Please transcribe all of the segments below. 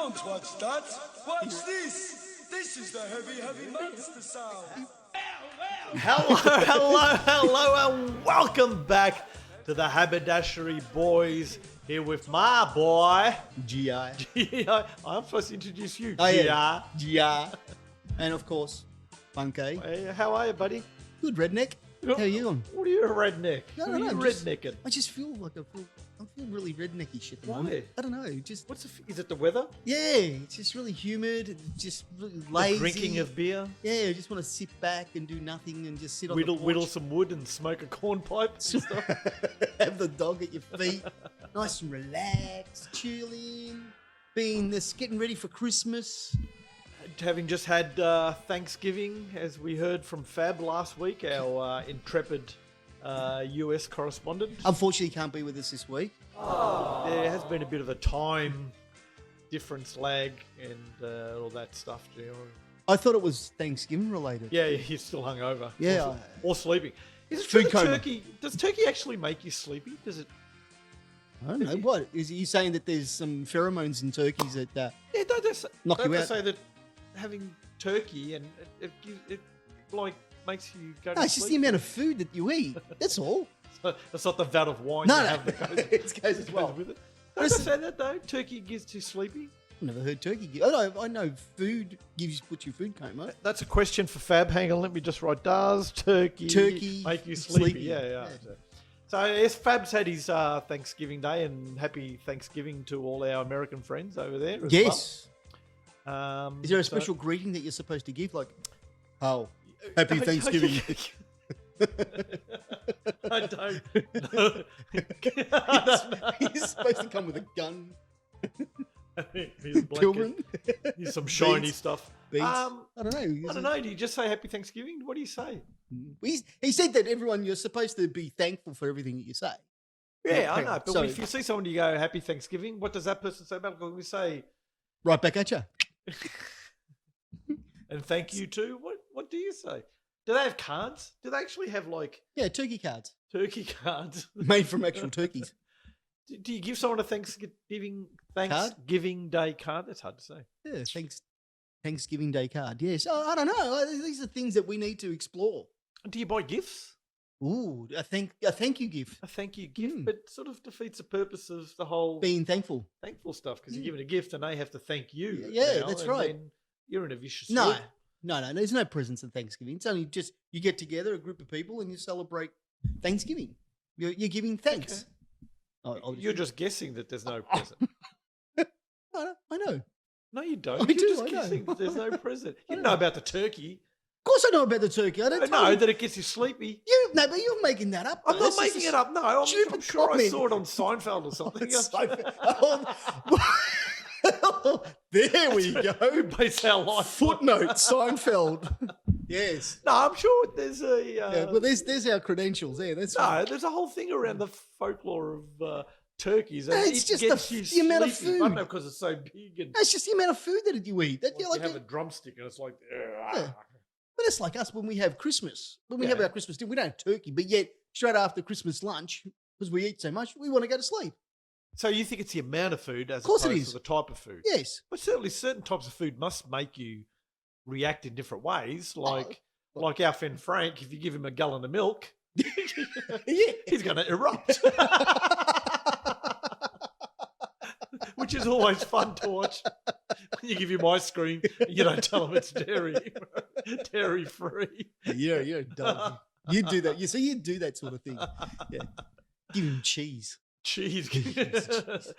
Don't watch that. Watch this. This is the heavy, heavy monster sound. Hello, and welcome back to the Haberdashery Boys. Here with my boy, G.I. I'm supposed to introduce you, Oh, G.I. yeah. G.I. And of course, Funky. Hey, how are you, buddy? Good, redneck. How are you on? What are you, a redneck? No, What are you rednecking? I just feel like I feel really rednecky shit. At the Why? moment. I don't know. Just Is it the weather? yeah, it's just really humid. It's just really lazy. The drinking of beer? Yeah, I just want to sit back and do nothing and just sit on Whittle, the porch. whittle some wood and smoke a corn pipe and stuff? Have the dog at your feet, nice and relaxed, chilling. Getting ready for Christmas. Having just had Thanksgiving, as we heard from Fab last week, our intrepid US correspondent. Unfortunately, he can't be with us this week. There has been a bit of a time difference lag and all that stuff. I thought it was Thanksgiving related. Yeah, he's still hungover. Yeah. Or sleeping. Is it true Food that coma. turkey? Does turkey actually make you sleepy? Does it? I don't know. What? Is you saying that there's some pheromones in turkeys that Yeah, don't they say, Knock don't you they out? say that having turkey and it like makes you go to no, it's just the sleep? amount of food that you eat. That's all. It's not the vat of wine No, you no. have that goes, It goes as well. with it. Don't they say that though? Turkey gets too sleepy? I've never heard turkey. I know food puts you food coma. That's a question for Fab. Hang on, let me just write. Does turkey make you sleepy? sleepy. Yeah. Yeah. So yes, Fab's had his Thanksgiving Day, and happy Thanksgiving to all our American friends over there as Yes. well. Is there a so- special greeting that you're supposed to give? Like, oh, happy Thanksgiving. I don't know. He's supposed to come with a gun. Here's a blanket. Children. Here's some shiny Beads. stuff. Beads. I I don't know. don't know. Do you just say happy Thanksgiving? What do you say? He said that you're supposed to be thankful for everything that you say. Yeah, I know. But So- if you see someone, you go happy Thanksgiving. What does that person say about it? We say Right back at you. and thank you too. What do you say? Do they have cards? Do they actually have like Yeah, turkey cards turkey cards? made from actual turkeys. Do you give someone a Thanksgiving Day card? That's hard to say. Yeah, Thanksgiving Day card. Yes. I don't know. These are things that we need to explore. Do you buy gifts? Ooh, a thank you gift. A thank you gift, Hmm. but sort of defeats the purpose of the whole Being thankful. thankful stuff because you're given a gift and they have to thank you. Yeah, now, that's and right. then you're in a vicious No. loop. No. There's no presents at Thanksgiving. It's only just you get together, a group of people, and you celebrate Thanksgiving. You're giving thanks. You're just guessing that there's no present. I know. No, you don't. I You're do, just I know. guessing that there's no present. You know about the turkey. Of course, I know about the turkey. I don't I tell know you. that it gets you sleepy. No, but you're making that up. I'm though. not That's just making a it up. No, I'm stupid sure I comment. saw it on Seinfeld or something. There we Who go. base our life on. Footnote Seinfeld. Yes. No, I'm sure there's a. Yeah, well, there's our credentials there. That's no, there's a whole thing around the folklore of turkeys. And No, it's it just gets the you amount of sleepy. I food. don't know because it's so big and That's just the amount of food that you eat. That you like, have a drumstick and it's like. Yeah. But it's like us when we have Christmas. When we have Yeah. our Christmas dinner, we don't have turkey, but yet straight after Christmas lunch, because we eat so much, we want to go to sleep. So you think it's the amount of food as course it opposed is. to the type of food? Yes. But certainly certain types of food must make you react in different ways. Oh, Like our friend Frank, if you give him a gallon of milk, Yeah. he's going to erupt. Which is always fun to watch. When you give him ice cream, you don't tell him it's dairy free. You're dumb. You do that. You do that sort of thing. Yeah. Give him cheese. Cheese.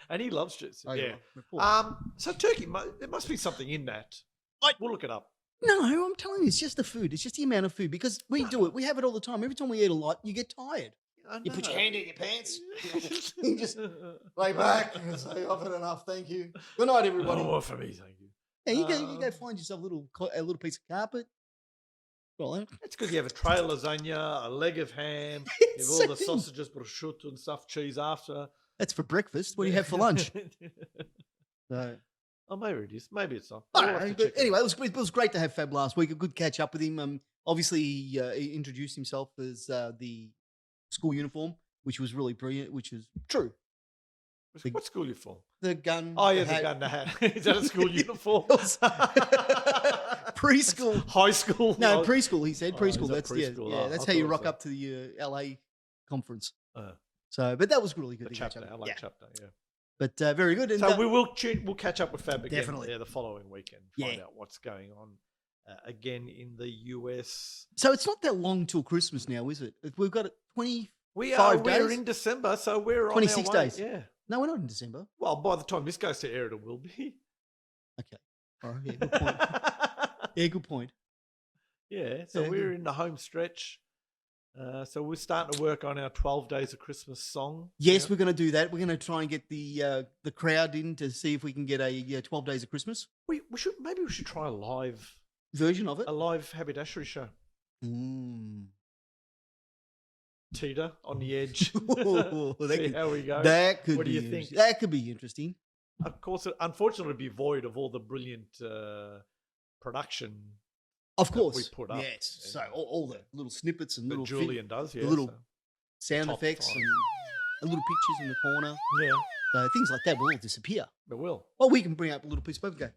And he loves cheese. Oh, Yeah. yeah. So turkey, there must be something in that. We'll look it up. No, I'm telling you, it's just the food. It's just the amount of food because we do it. We have it all the time. Every time we eat a lot, you get tired. I You put know. your hand in your pants. You just lay back and say, "I've had enough, thank you." Good night, everybody. Oh, for me, thank you. Yeah, you go find yourself a little piece of carpet. Well, That's because you have a tray of lasagna, a leg of ham, you have all the Same. sausages, prosciutto and stuff, cheese after. that's for breakfast. What do you have for lunch? So, Oh, maybe it is. Maybe it's not. I We'll don't have know, to check but it anyway, out. it was great to have Fab last week. A good catch up with him. Obviously, he introduced himself as the school uniform, which was really brilliant, which is true. What school are you for? the gun. Oh, yeah, the hat. the gun, the hat. Is that a school uniform? Preschool. High school? No, Oh, preschool. He said Oh, preschool. is that That's preschool? yeah. Oh, That's I how you thought rock so. up to the LA conference. Uh, So, but that was really good. the to catch chapter, up. LA Yeah. chapter, yeah. But very good. And So we'll catch up with Fab again Definitely. the following weekend. Find out what's going on again in the US. so it's not that long till Christmas now, is it? We've got 20. We're days? in December, so we're 26 on our way. days. Yeah. No, we're not in December. Well, by the time this goes to air, it will be. Okay. All right. Yeah, good point. Yeah, good point. Yeah, so Yeah, we're in the home stretch. So we're starting to work on our 12 Days of Christmas song. Yes, Yeah. we're going to do that. We're going to try and get the crowd in to see if we can get a 12 Days of Christmas We should try a live version of it. Haberdashery show. Mm. Teeter on the edge. Ooh, See how we go. That could What do be you think? interesting. That could be interesting. Of course, unfortunately, it'd be void of all the brilliant production Of that course. we put up. Yes. So all the little snippets and that little Julian does. Yeah, the little so, sound top effects five. and little pictures in the corner. yeah, So things like that will all disappear. it will. Well, we can bring up a little piece of paper.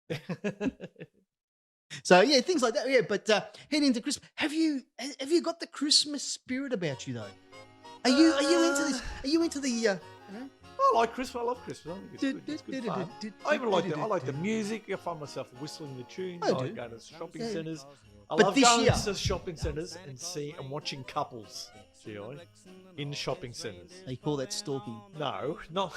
Go. So yeah, things like that. Yeah, but heading into Christmas, have you got the Christmas spirit about you though? Are you into this? Are you into the? I like Christmas. I love Christmas. I think it's good. It's good fun. I even like the music. I find myself whistling the tunes. I I do. like going to shopping Yeah. centres. I But love this going year- to shopping centres and watching couples, GI, in shopping centres. They call that stalking. No, not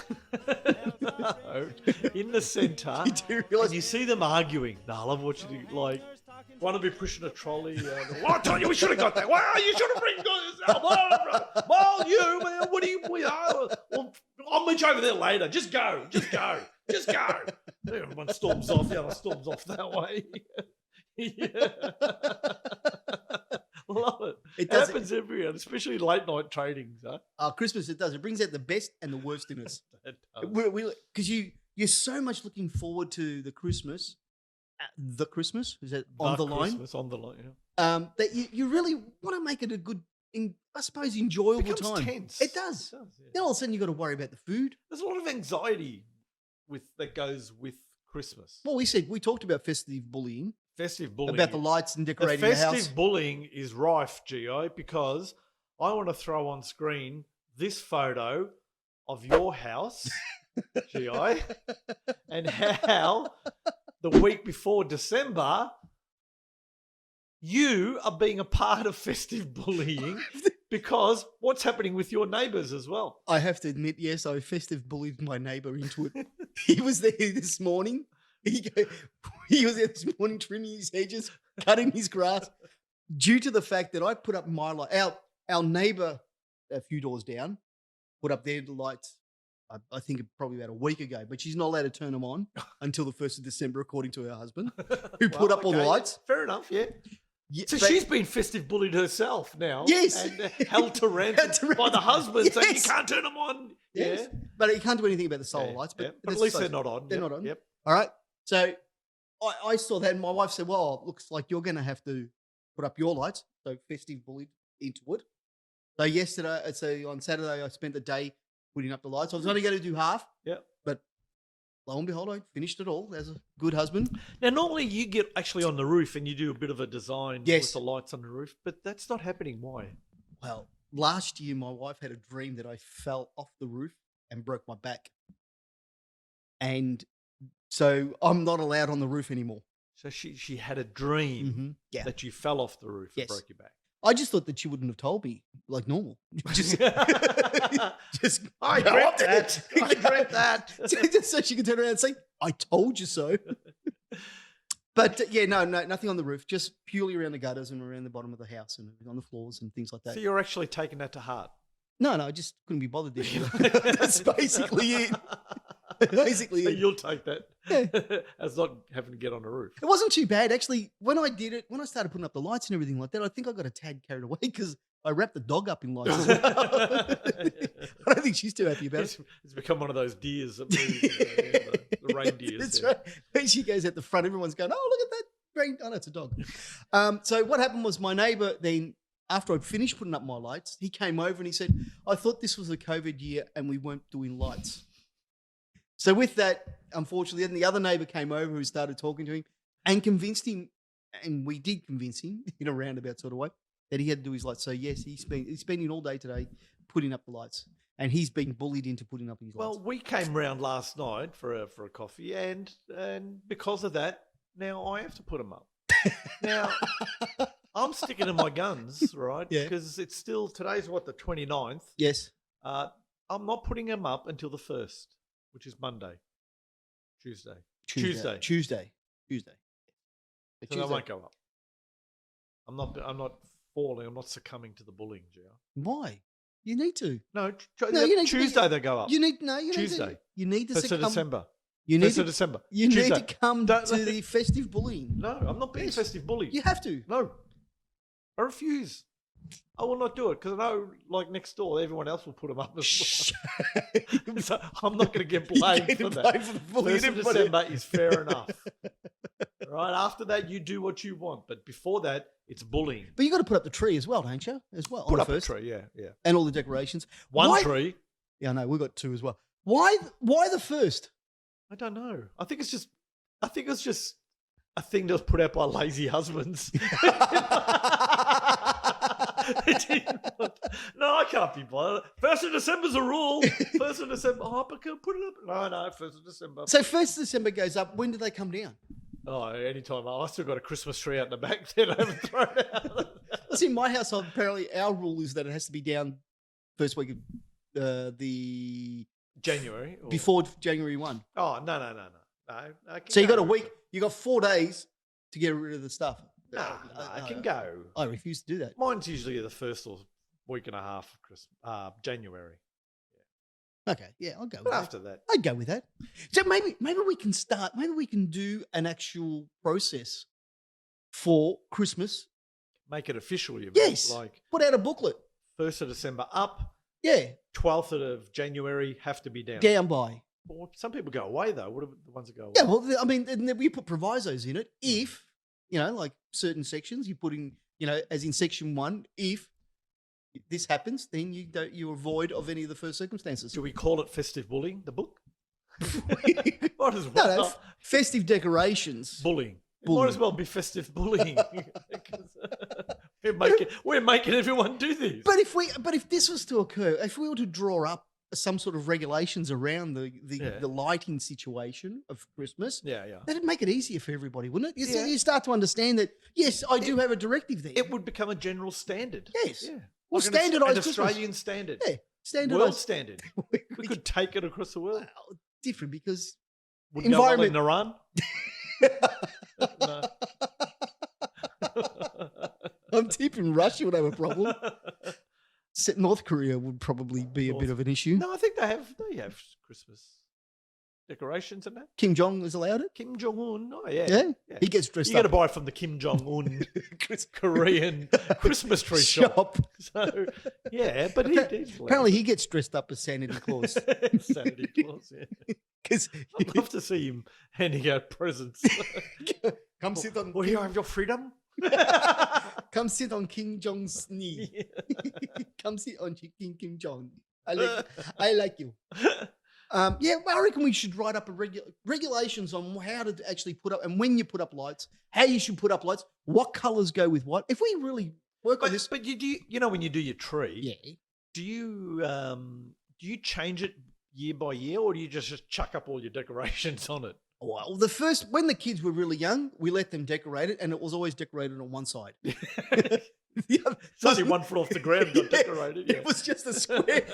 no. In the centre, You do realise- and you see them arguing. No, I love watching it. Like one will be pushing a trolley. Well, I told you we should have got that. Well, you should have yourself. Well, you man, what do you? Well, I'll meet you over there later. Just go. One storms off. The other storms off that way. Yeah. Love it. It It does- happens every year, especially late night trading. Huh? Christmas, it does. It brings out the best and the worst in us. It does. Because you're so much looking forward to the Christmas. The Christmas is that on the line? Christmas on the line. Yeah. That you really want to make it a good, I suppose, enjoyable Becomes time. tense. It does. Yeah. Then all of a sudden you got to worry about the food. There's a lot of anxiety that goes with Christmas. Well, we talked about festive bullying, Festive bullying. about the lights and The decorating the festive house. bullying is rife, Gio, because I want to throw on screen this photo of your house, Gio, and how the week before December you are being a part of festive bullying because what's happening with your neighbours as well. I have to admit, yes, I festive bullied my neighbour into it. He was there this morning. He was there this morning trimming his hedges, cutting his grass, due to the fact that I put up my light. Our neighbour a few doors down put up their lights, I think probably about a week ago, but she's not allowed to turn them on until the 1st of December, according to her husband, who put up all the okay, lights. Fair enough, yeah. Yeah, So but- she's been festive bullied herself now. Yes. And held to ransom Held to by the ransom. husband saying you Yes. can't turn them on. Yes. Yeah. But you can't do anything about the solar Yeah, lights. yeah. But, But at that's least so- they're not on. They're Yep, not on. Yep. All right. So I saw that, and my wife said, "Well, it looks like you're going to have to put up your lights." So festive bullied into it. So on Saturday, I spent the day putting up the lights. I was only going to do half. Yep. But lo and behold, I finished it all as a good husband. Now, normally you get actually on the roof and you do a bit of a design Yes. with the lights on the roof, but that's not happening. Why? Well, last year, my wife had a dream that I fell off the roof and broke my back. And so I'm not allowed on the roof anymore. So she had a dream Yeah. that you fell off the roof Yes. and broke your back. I just thought that she wouldn't have told me like normal. Just I go dreamt up there. that. I dreamt that. Just so she can turn around and say, "I told you so." But yeah, no, nothing on the roof. Just purely around the gutters and around the bottom of the house and on the floors and things like that. So you're actually taking that to heart. No, I just couldn't be bothered this year. That's basically it. Basically, So it. you'll take that Yeah. as not having to get on the roof. It wasn't too bad actually. When I did it, when I started putting up the lights and everything like that, I think I got a tad carried away because I wrapped the dog up in lights as well. I don't think she's too happy about it. It's become one of those deers that move, the reindeers. That's yeah. right. When she goes at the front, everyone's going, "Oh, look at that reindeer!" Oh, no, it's a dog. So what happened was my neighbour then, after I'd finished putting up my lights, he came over and he said, "I thought this was a COVID year and we weren't doing lights." So with that, unfortunately, then the other neighbour came over who started talking to him and convinced him, and we did convince him in a roundabout sort of way, that he had to do his lights. So yes, he's spending all day today putting up the lights, and he's being bullied into putting up his Well, lights. we came round last night for a coffee, and because of that, now I have to put them up. Now, I'm sticking to my guns, right? Yeah. Because it's still, today's what, the 29th? Yes. I'm not putting them up until the 1st, which is Monday. Tuesday. Tuesday. So they won't go up. I'm not falling. I'm not succumbing to the bullying, Gio. Why? You need to. No, you need Tuesday they go up. You need Tuesday. to. You need to 1st of succumb. December. You need 1st to of December. You Tuesday. need to come Don't- to the festive bullying. No, I'm not being Yes. festive bullied. You have to. No, I refuse. I will not do it because I know, like next door, everyone else will put them up as well. So I'm not going to get blamed for that. Blamed for the bullying. 1st of December is fair enough. Right after that, you do what you want, but before that, it's bullying. But you got to put up the tree as well, don't you? As well. Put on up the a first. tree, yeah. And all the decorations. One Why- tree. Yeah, I know. We've got 2 as well. Why the first? I don't know. I think it's just a thing that was put out by lazy husbands. No, I can't be bothered. 1st of December's a rule. 1st of December. Oh, but can I put it up? No, 1st of December. So 1st of December goes up. When do they come down? Oh, anytime. I still got a Christmas tree out in the back that I haven't thrown out. Well, in my household, apparently our rule is that it has to be down first week of the January. before January 1. Oh, no. No, I can So you got go. a week. You got 4 days to get rid of the stuff. No, I can go. I refuse to do that. Mine's usually the first or week and a half of Christmas, January. Okay, yeah, I'll go with But that. after that, I'd go with that. So maybe we can start. Maybe we can do an actual process for Christmas. make it official. You mean? Yes. Like Put out a booklet. 1st of December up, Yeah, 12th of January have to be down. down by. Well, some people go away though. What are the ones that go away? Yeah, well, I mean, and then we put provisos in it. If, like certain sections, you put in, as in section 1, if this happens, then you're void of any of the first circumstances. Do we call it festive bullying? The book? Might as No, well. no, festive decorations. Bullying. It Bullying. might as well be festive bullying. 'Cause, we're making everyone do this. But if this was to occur, if we were to draw up some sort of regulations around the lighting situation of Christmas, yeah. that'd make it easier for everybody, wouldn't it? Yeah. You start to understand that, yes, I do have a directive there. It would become a general standard. Yes. Yeah. Well, Like an standardised an Christmas. Australian standard. Yeah, standardised. World standard. we We could take it across the world. well, different because Would go well in environment- Iran? No. I'm tipping Russia would have a problem. North Korea would probably be a bit of an issue. No, I think they have Christmas decorations and that. Kim Jong has allowed it. Kim Jong Un. Oh yeah. Yeah, he gets dressed You got to up. buy it from the Kim Jong Un Korean Christmas tree shop. So yeah, but Apparently, he gets dressed up as Santa Claus Santa Claus. Yeah. because I'd love to see him handing out presents. come sit on Will you have your freedom? come sit on King Jong's knee. Come sit on King Jong. I like you. Yeah, well, I reckon we should write up regulations on how to actually put up and when you put up lights, how you should put up lights, what colours go with what. If we really work on this, But you know when you do your tree, yeah. do you change it year by year, or do you just chuck up all your decorations on it? Well, when the kids were really young, we let them decorate it, and it was always decorated on one side. It's only 1 foot off the ground got Yeah, decorated. Yeah. It was just a square.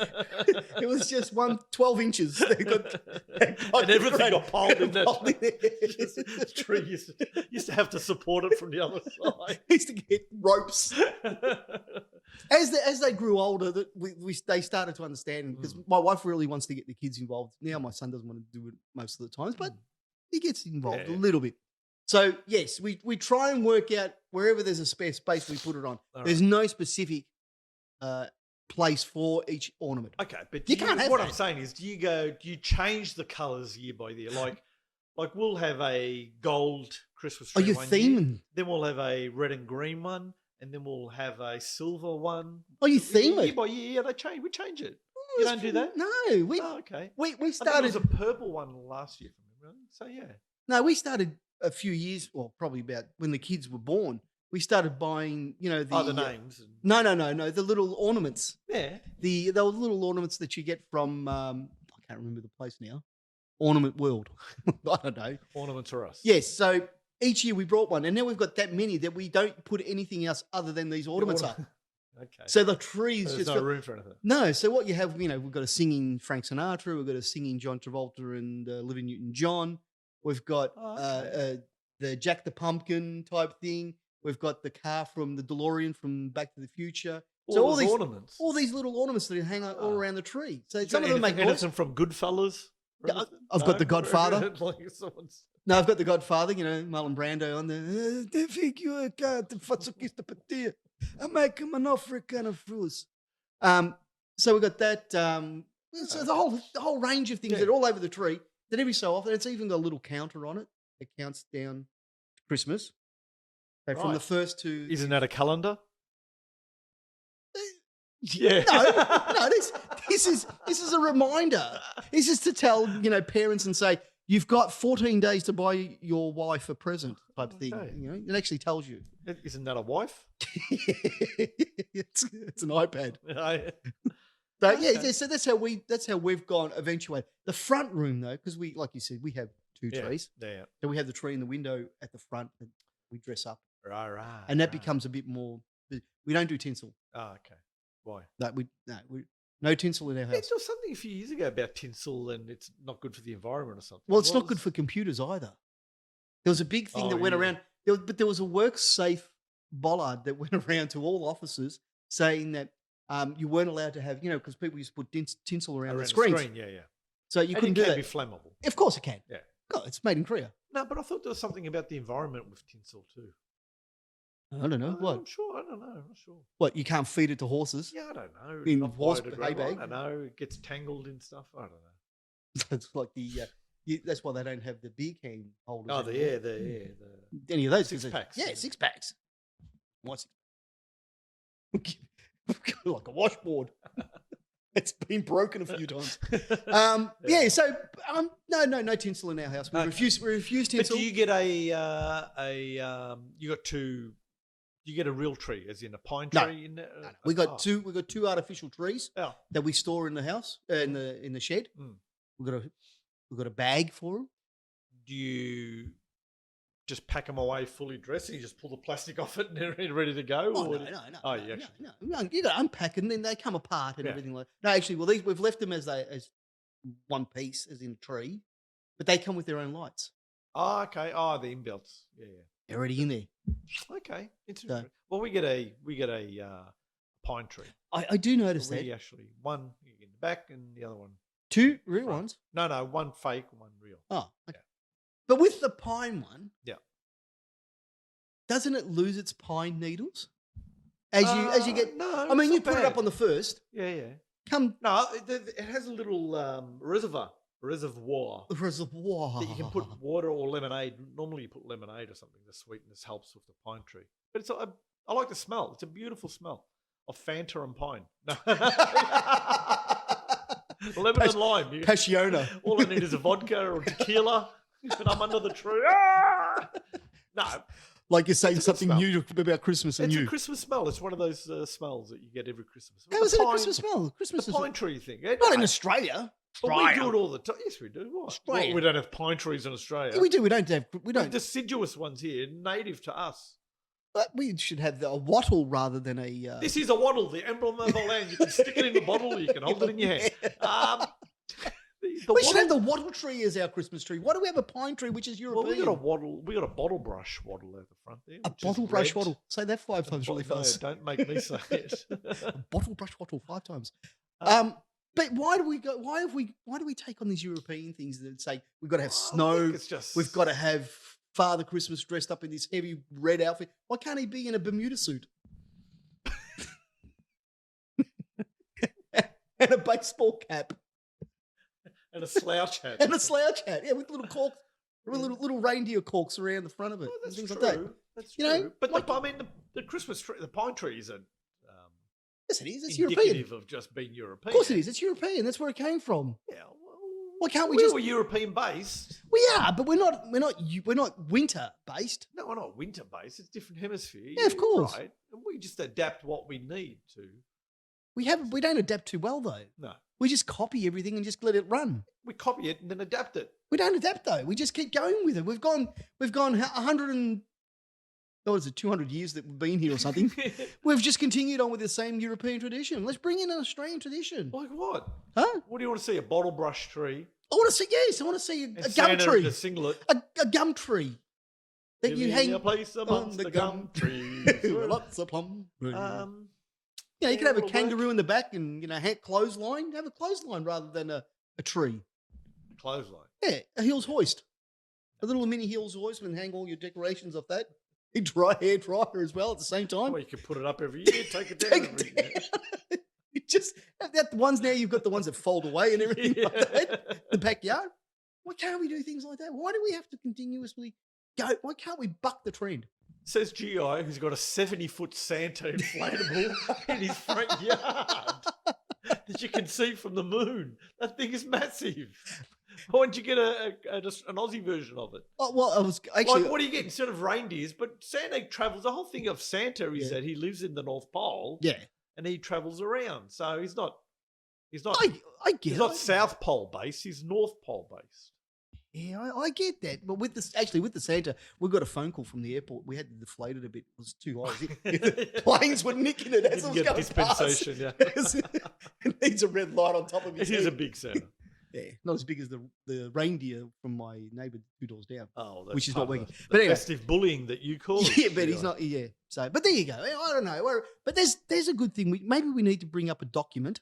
It was just 12 inches. They got And everything got piled in that Piled in there. the tree. Used to have to support it from the other side. Used to get ropes. As they grew older, they started to understand, because my wife really wants to get the kids involved. Now my son doesn't want to do it most of the times, but he gets involved a little bit. So yes, we try and work out wherever there's a spare space, we put it on. All There's no specific place for each ornament. Okay, but You can't have what that. I'm saying is, do you change the colours year by year? Like we'll have a gold Christmas Are tree you one year, theming? then we'll have a red and green one, and then we'll have a silver one. Are you Year theming? by year, they change. We change it. You don't do that? No, we okay. we I think it started. was a purple one last year. So yeah. No, we started a few years, well, probably about when the kids were born. We started buying, The names. No, the little ornaments. Yeah. The little ornaments that you get from I can't remember the place now. Ornament World. I don't know. Ornaments are us. Yes. So each year we brought one, and now we've got that many that we don't put anything else other than these ornaments up. Okay. So the trees So just there's no room for anything. No. So what you have, we've got a singing Frank Sinatra, we've got a singing John Travolta and Olivia Newton-John. We've got the Jack the Pumpkin type thing. We've got the car from the DeLorean from Back to the Future. All these ornaments. All these little ornaments that hang all around the tree. So Some some of them make noise. anything from Goodfellas. I've got The Godfather. Like someone's... No, I've got The Godfather, Marlon Brando on there. Te fico te faccio questa per te. I make him an African fruits. So we've got that. So the whole range of things that are all over the tree that every so often, it's even got a little counter on it that counts down to Christmas. So from the first to... Isn't that a calendar? Yeah. No, this is a reminder. This is to tell, parents and say, you've got 14 days to buy your wife a present type thing. It actually tells you. Isn't that a wife? It's an iPad. But so that's how we've gone eventually. The front room though, because we, like you said, we have two trees. Yeah. So we have the tree in the window at the front and we dress up. Right. And that becomes a bit more. We don't do tinsel. Oh, okay. Why? No tinsel in our house. There was something a few years ago about tinsel and it's not good for the environment or something. Well, it's not good for computers either. There was a big thing that went around, but there was a WorkSafe bollard that went around to all offices saying that you weren't allowed to have, because people used to put tinsel around the screens. Yeah. So you couldn't do that. It can be flammable. Of course it can. Yeah. God, it's made in Korea. No, but I thought there was something about the environment with tinsel too. I don't know. What? I'm sure. I don't know. I'm not sure. What, you can't feed it to horses? Yeah, I don't know. In Not horse biodegradable. hay bag? I don't know. It gets tangled in stuff. I don't know. It's like that's why they don't have the beer can holders. Oh, the any of those 6 packs. Yeah, 6 packs. What's like a washboard? It's been broken a few times. So no tinsel in our house. We refuse tinsel. But do you get you get a real tree, as in a pine tree in there? No. We got two artificial trees that we store in the house in the shed. We've got a bag for them. Do you just pack them away fully dressed and you just pull the plastic off it and they're ready to go? Oh, or no. Oh, you actually... No. You got to unpack it and then they come apart and everything like that. No, actually, we've left them as one piece, as in a tree, but they come with their own lights. Oh, okay. Oh, the inbuilts. Yeah. They're already in there. Okay. Interesting. Well, we get a pine tree. I do notice so that. We actually, one in the back and the other one. 2 real ones? No, one fake, one real. Oh, okay. But with the pine one, doesn't it lose its pine needles as you get? No, I mean, you put bad. it up on the first. Yeah. No, it has a little reservoir that you can put water or lemonade. Normally, you put lemonade or something. The sweetness helps with the pine tree. But I like the smell. It's a beautiful smell of Fanta and pine. Lemon and lime. Passiona. All I need is a vodka or tequila. And I'm under the tree. No. Like you're saying something new about Christmas and It's a Christmas smell. It's one of those smells that you get every Christmas. How is it a Christmas smell? The pine tree thing. Not in Australia. But we do it all the time. Yes, we do. What? Australia. Well, we don't have pine trees in Australia. Yeah, we do. We don't. We have deciduous ones here, native to us. But we should have a wattle rather than a... This is a wattle, the emblem of our land. You can stick it in the bottle, you can hold it in your hand. We should have the wattle tree as our Christmas tree. Why do we have a pine tree, which is European? Well, we got a bottle brush wattle at the front there. A bottle brush wattle. Say that 5 times really fast. No, don't make me say it. A bottle brush wattle 5 times. But why do we go? Why do we take on these European things that say we've got to have snow? We've got to have Father Christmas dressed up in this heavy red outfit. Why can't he be in a Bermuda suit and a baseball cap and a slouch hat Yeah, with little corks, little reindeer corks around the front of it. That's things true. Like that. That's true. But I mean, the Christmas tree, the pine trees are Yes, it is. It's European. indicative of just being European. Of course it is. It's European. That's where it came from. Yeah. Well, Why can't we we just? were European based. We are, but we're not winter based. No, we're not winter based. It's different hemisphere. Yeah, of You're course. Right. And we just adapt what we need to. We don't adapt too well though. No. We just copy everything and just let it run. We copy it and then adapt it. We don't adapt though. We just keep going with it. We've gone 100 and what is it, 200 years that we've been here or something. We've just continued on with the same European tradition. Let's bring in an Australian tradition. Like what? Huh? What do you want to see? A bottle brush tree? I want to see, yes, I want to see a gum Santa in tree. a singlet. A gum tree that Give you me hang a place amongst the gum trees. Lots of plum. You Yeah, could have a it'll kangaroo work. in the back and, clothesline. Have a clothesline rather than a tree. Clothesline. Yeah, a heels hoist. A little mini heels hoist and hang all your decorations off that. A hair dryer as well at the same time. Well, you can put it up every year, take it down Take every it down. You just have that ones now. You've got the ones that fold away and everything like that. The backyard. Why can't we do things like that? Why do we have to continuously go? Why can't we buck the trend? Says GI, who's got a 70-foot Santa inflatable in his front yard that you can see from the moon. That thing is massive. Why don't you get just an Aussie version of it? Oh, well, I was actually. Like, what do you get instead of reindeers? But Santa travels. The whole thing of Santa is that he lives in the North Pole. Yeah, and he travels around. So he's not. I get He's it. not South Pole based. He's North Pole based. Yeah, I get that. But with the Santa, we got a phone call from the airport. We had to deflate it a bit. It was too high. Planes were nicking it as it was Get going dispensation. past. Yeah, It needs a red light on top of it his is a head. big Santa. Yeah, not as big as the reindeer from my neighbour 2 doors down. Oh, that's Which is part not of working. the But anyway. festive bullying that you call it. Yeah, but he's GI. not. Yeah, so but there you go. I don't know. But there's a good thing. Maybe we need to bring up a document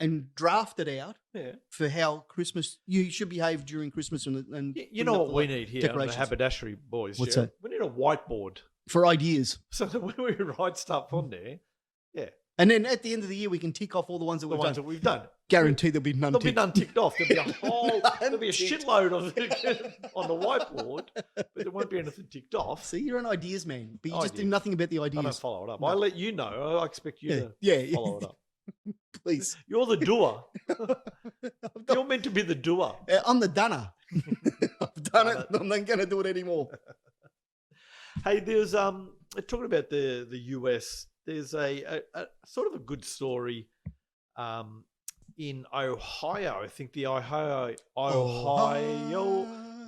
and draft it out Yeah. for how Christmas you should behave during Christmas and You know what we need here, on the decorations. Haberdashery boys. What's yeah? that? We need a whiteboard for ideas. so that when we write stuff on there, And then at the end of the year, we can tick off all the ones that the we've ones done. that we've done. Guarantee there'll be none. There'll be ticked. none ticked off. There'll be a whole, there'll be a Unticked. shitload of on the whiteboard, but there won't be anything ticked off. See, you're an ideas man, but you just do Ideas. nothing about the I don't ideas. follow it up. No. I let you know. I expect you to Yeah, follow it up. please. You're the doer. You're meant to be the doer. I'm the dunner. I've done it. I'm not going to do it anymore. Hey, there's talking about the US. There's a sort of a good story in Ohio. I think the Ohio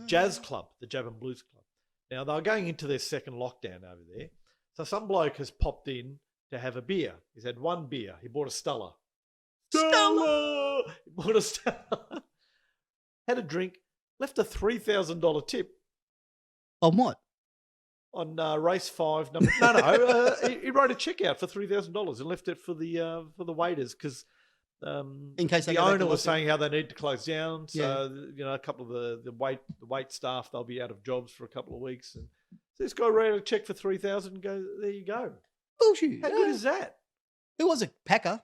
Jazz Club, the Jazz and Blues Club. Now they're going into their second lockdown over there. So some bloke has popped in to have a beer. He's had one beer. He bought a Stella. Stella! He bought a Stella. Had a drink. Left a $3,000 tip On what? on race 5. No. He wrote a check out for $3,000 and left it for the waiters because In case they the go back to owner was lockdown. saying how they need to close down. So Yeah. a couple of the wait staff, they'll be out of jobs for a couple of weeks. And so this guy wrote a check for $3,000 and go, there you go. Bullshit. How good is that? It was a packer.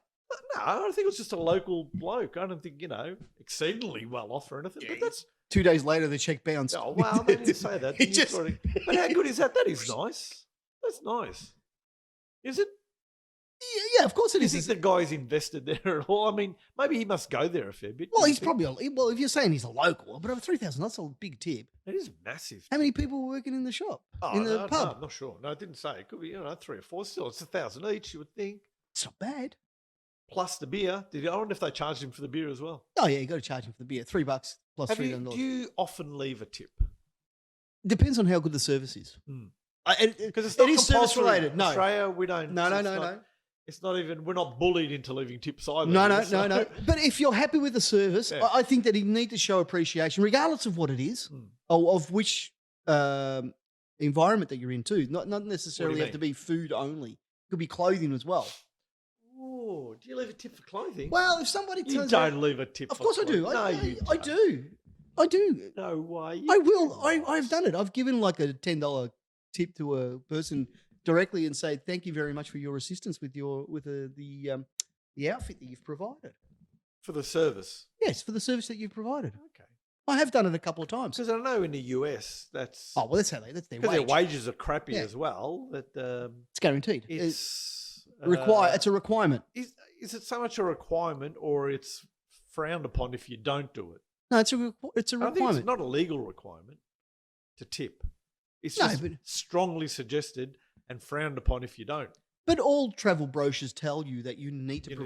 No, I think it was just a local bloke. I don't think exceedingly well off or anything. But that's 2 days later, the check bounced. oh well, they didn't say that. He You just- sort of- but how good is that? That is nice. That's nice. Is it? Yeah, of course it Do you is. think the guy's invested there at all? I mean, maybe he must go there a fair bit. Well, do you he's think? probably well. If you're saying he's a local, but over $3,000, that's a big tip. It is massive. How many people were working in the shop, Oh, in the no, pub? No, I'm not sure. No, it didn't say. It could be 3 or 4. Still, it's $1,000 each. You would think. It's not bad. Plus the beer. I wonder if they charged him for the beer as well. Oh yeah, you got to charge him for the beer. $3 plus Do $300. you often leave a tip? Depends on how good the service is. Hmm. Because It's not it is service compulsory. related. No, Australia, we don't. no. It's not even. We're not bullied into leaving tips either. No. so- But if you're happy with the service, Yeah. I think that you need to show appreciation, regardless of what it is, Mm. of which environment that you're into. Not necessarily have mean? to be food only. It could be clothing as well. Oh, do you leave a tip for clothing? Well, if somebody you turns don't out, leave a tip. of for course I do. clothing. I do. I do. No way. I will. I've done it. I've given like a $10 tip to a person directly and say thank you very much for your assistance with the outfit that you've provided. For the service. Yes, for the service that you've provided. Okay. I have done it a couple of times. Because I know in the US that's Oh well, that's their because wage. their wages are crappy Yeah. as well. That It's guaranteed. it's It's a requirement. Is it so much a requirement or it's frowned upon if you don't do it? No, it's a I think requirement. it's not a legal requirement to tip. It's No, just but- strongly suggested and frowned upon if you don't. But all travel brochures tell you that you need to give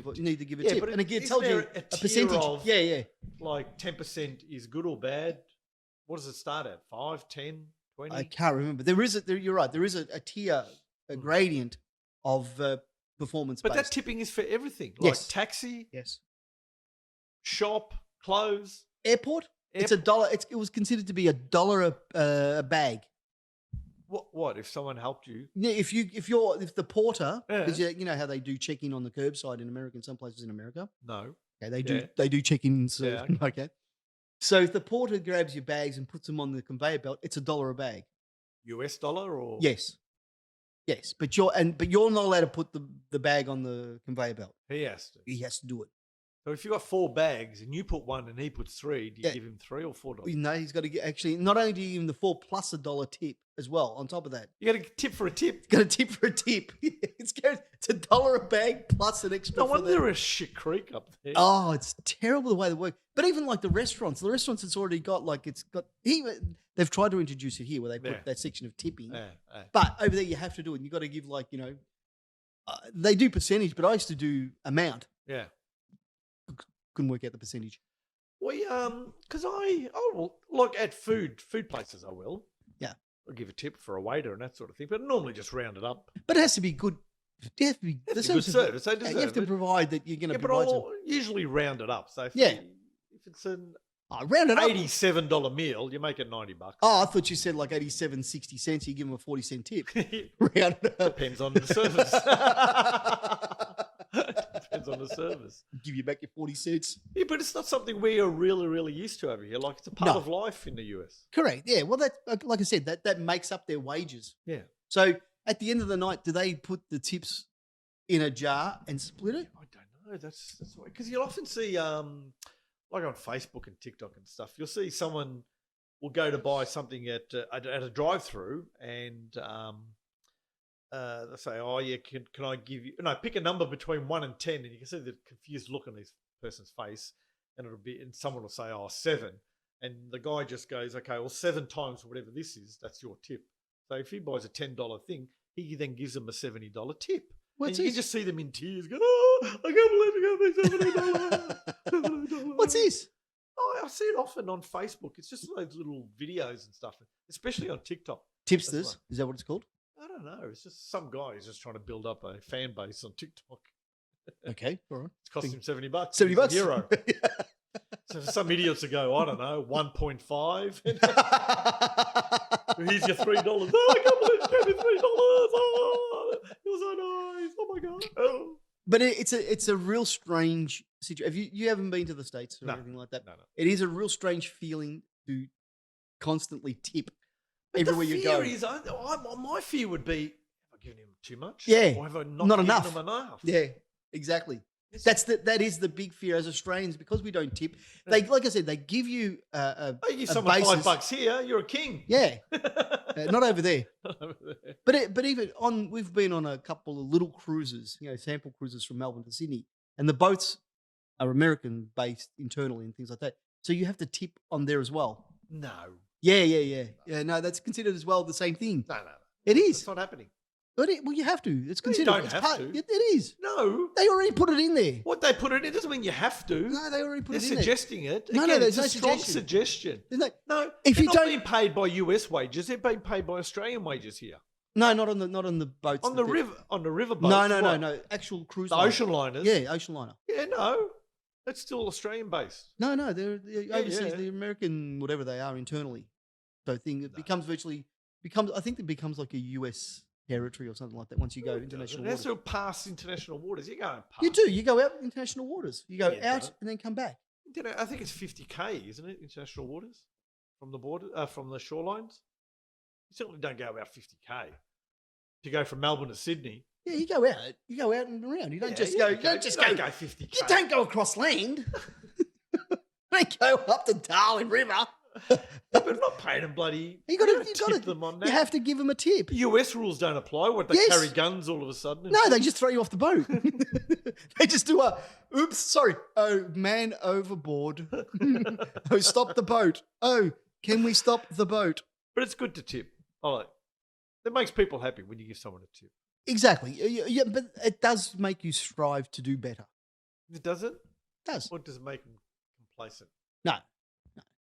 a tip, and again, it tells you a percentage. Of, yeah. Like 10% is good or bad. What does it start at? 5, 10, 20? I can't remember. You're right. There is a tier, a gradient of performance. But that tipping is for everything. Like Yes. taxi, Yes. shop, clothes. Airport. It's $1. It was considered to be $1 a bag. What if someone helped you? Yeah, if the porter, Yeah. because you know how they do check-in on the curbside in America, in some places in America. No. Okay, Yeah. they do check-ins. Yeah. Okay. So if the porter grabs your bags and puts them on the conveyor belt, it's $1 a bag. US dollar or? Yes. Yes, but you're not allowed to put the bag on the conveyor belt. He has to. He has to do it. So if you got 4 bags and you put 1 and he puts 3, do you Yeah. give him $3 or $4? You know, he's got to get actually. Not only do you give him the 4 plus $1 tip as well on top of that. You got to tip for a tip. Got a tip for a tip. It's $1 a bag plus an extra. No for wonder the- they're a shit creek up there. Oh, it's terrible the way they work. But even like the restaurants it's already got they've tried to introduce it here where they put Yeah. that section of tipping. Yeah. But over there you have to do it. And you got to give they do percentage, but I used to do amount. Yeah. Couldn't work out the percentage. We because I will look at food places. I will. Yeah. I'll give a tip for a waiter and that sort of thing, but normally just round it up. But it has to be good. You have to be It's a good service. They deserve you have to it. provide that you're going to Yeah, but provide. I'll usually round it up. So if it's an Round it up. $87 meal, you make it $90. Oh, I thought you said like 87, 60 cents. You give them a 40-cent tip. Round it up. Depends on the service. Depends on the service. Give you back your 40 cents. Yeah, but it's not something we are really, really used to over here. Like it's a part No. of life in the US. Correct. Yeah. Well, that like I said, that makes up their wages. Yeah. So at the end of the night, do they put the tips in a jar and split it? I don't know. That's because you'll often see like on Facebook and TikTok and stuff. You'll see someone will go to buy something at a drive-through and they say, "Oh yeah, can I give you?" No, pick a number between 1 and 10, and you can see the confused look on this person's face, and someone will say, "Oh, 7," and the guy just goes, "Okay, well 7 times whatever this is, that's your tip." So if he buys a $10 thing, he then gives them a $70 tip. What's and you this? can just see them in tears going, "Oh, I can't believe you got me $70. What's this? Oh, I see it often on Facebook. It's just those little videos and stuff, especially on TikTok. Tipsters. one. Is that what it's called? I don't know. It's just some guy who's just trying to build up a fan base on TikTok. Okay. All right. It's cost him $70. $70. He's a hero. So for some idiots to go, I don't know, 1.5. Here's your $3. Oh, I can't believe you gave me $3. Oh, it was so nice. Oh my God. Oh. But it's a real strange situation. You haven't been to the States or No. anything like that. No. It is a real strange feeling to constantly tip But everywhere the you fear go. is, my fear would be, have I given him too much? Yeah, Or have I not given enough. him enough? Yeah, exactly. It's- That is the big fear as Australians because we don't tip. They like I said, they give you I give a someone basis. $5 here, you're a king. Yeah, not over there. Over there. But even we've been on a couple of little cruises, sample cruises from Melbourne to Sydney, and the boats are American based internally and things like that. So you have to tip on there as well. No. Yeah. No, that's considered as well the same thing. No. It is. It's not happening. But you have to. It's No, you considered. don't It's have part- to. It is. No. They already put it in there. What they put it in doesn't mean you have to. No, they already put They're it in there. suggesting it. No, Again, there's it's no a strong suggestion. suggestion. There's no- No, If they're you not don't- being paid by US wages. They're being paid by Australian wages here. No, not on the boats. On the river boats. No. Actual cruise. The line. ocean liners. Yeah, ocean liner. Yeah, no. That's still Australian based. No, they're overseas. yeah. The American, whatever they are internally. So thing it No. becomes I think it becomes like a US territory or something like that once you go international It has waters. to pass international waters. You go past. You do. You go out international waters. You go Yeah, out but- and then come back. I think it's 50K, isn't it? International waters from the border, from the shorelines. You certainly don't go about 50K to go from Melbourne to Sydney. Yeah, you go out. You go out and around. You don't Yeah, just yeah, go. you You don't just don't go. go 50K. You don't go across land. They go up the Darling River. But not paying them bloody. You got to tip them on that. You have to give them a tip. US rules don't apply. What, they Yes. carry guns all of a sudden? and No, shit? they just throw you off the boat. They just do a, oops, sorry. Oh, man overboard. Oh, stop the boat. Oh, can we stop the boat? But it's good to tip. It makes people happy when you give someone a tip. Exactly. Yeah, but it does make you strive to do better. It doesn't? It does. Or does it make them complacent? No.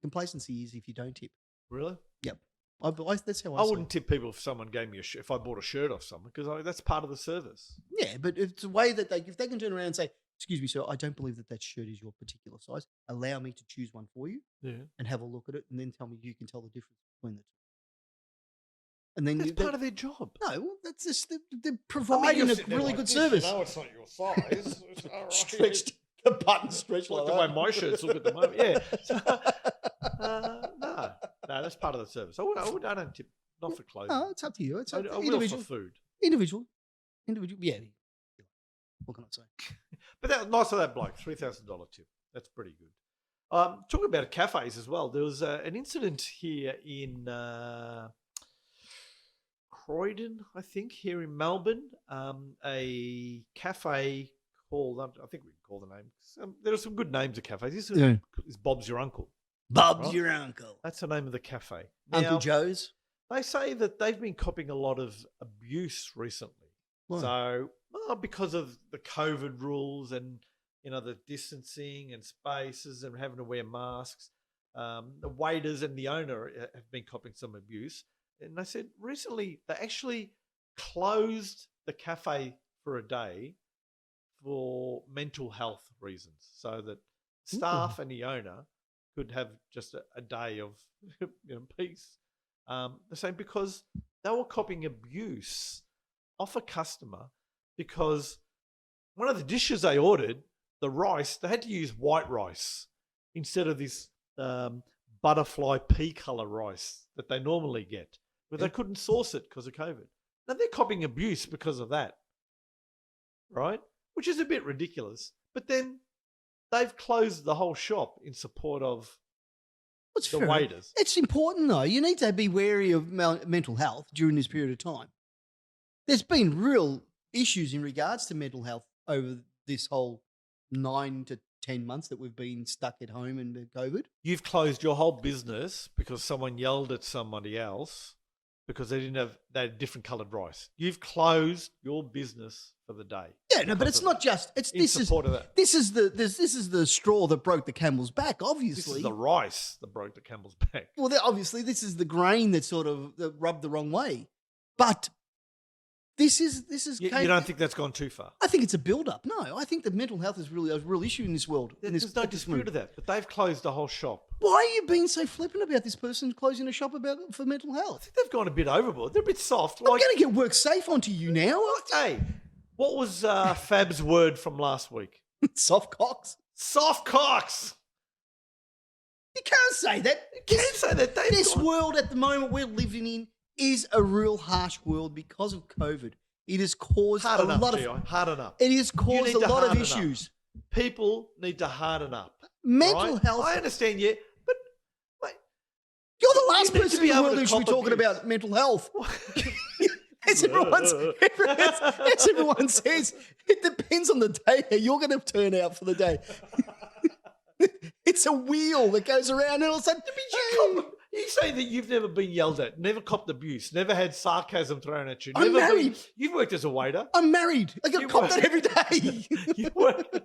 Complacency is if you don't tip. Really? Yep. That's how I I see wouldn't tip people if someone gave me if I bought a shirt off someone, because that's part of the service. it. Yeah, but it's a way that if they can turn around and say, excuse me, sir, I don't believe that shirt is your particular size. Allow me to choose one for you Yeah. and have a look at it and then tell me you can tell the difference between the two. And then That's part of their job. No, well, that's just they're providing a really good service. No, it's not your size. It's all right. Stretched, the button stretched Like like the way that. my shirts look at the moment. Yeah. So, no, that's part of the service. I don't tip, not for clothing. No, it's up to you. It's I up to will individual. for food. Individual. Yeah. What can I say? But nice of that bloke, $3,000 tip. That's pretty good. Talking about cafes as well, there was an incident here in Croydon, I think, here in Melbourne. A cafe called, I think we can call the name. There are some good names of cafes. This is Bob's Your Uncle. Bob's Right. your uncle. That's the name of the cafe. Uncle Now, Joe's. they say that they've been copping a lot of abuse recently. Why? So, because of the COVID rules and, the distancing and spaces and having to wear masks, the waiters and the owner have been copping some abuse. And they said recently they actually closed the cafe for a day for mental health reasons, so that staff and the owner could have just a day of peace. They're saying because they were copping abuse off a customer because one of the dishes they ordered, the rice, they had to use white rice instead of this butterfly pea colour rice that they normally get, but they couldn't source it because of COVID. Now they're copping abuse because of that, right? Which is a bit ridiculous. But then they've closed the whole shop in support of What's the fair? waiters. It's important though. You need to be wary of mental health during this period of time. There's been real issues in regards to mental health over this whole 9 to 10 months that we've been stuck at home in COVID. You've closed your whole business because someone yelled at somebody else because they had different coloured rice. You've closed your business for the day. Yeah, no, but it's not just. It's in support of that. This is the straw that broke the camel's back. Obviously, This is the rice that broke the camel's back. well, obviously, this is the grain that sort of rubbed the wrong way. But this is. You don't think that's gone too far? I think it's a build-up. No, I think that mental health is really a real issue in this world. There's no dispute of that, but they've closed the whole shop. Why are you being so flippant about this person closing a shop for mental I health? think they've gone a bit overboard. They're a bit soft. I'm going to get work safe onto you now. Hey, what was Fab's word from last week? Soft cocks. Soft cocks. You can't say that. You can't say that. This world at the moment we're living in is a real harsh world because of COVID. It has caused Harden a up, lot Gi. of. Harden up. It has caused need a to lot of harden up. issues. People need to harden up. Mental right? health. I understand you, but mate, You're the last need to person be in the able world to who should be cop talking abuse. about mental health. As everyone says, it depends on the day how you're going to turn out for the day. It's a wheel that goes around and all of a sudden, you say that you've never been yelled at, never copped abuse, never had sarcasm thrown at you. I'm never married. You've worked as a waiter. I'm married. I You get cop work- that every day. You've worked,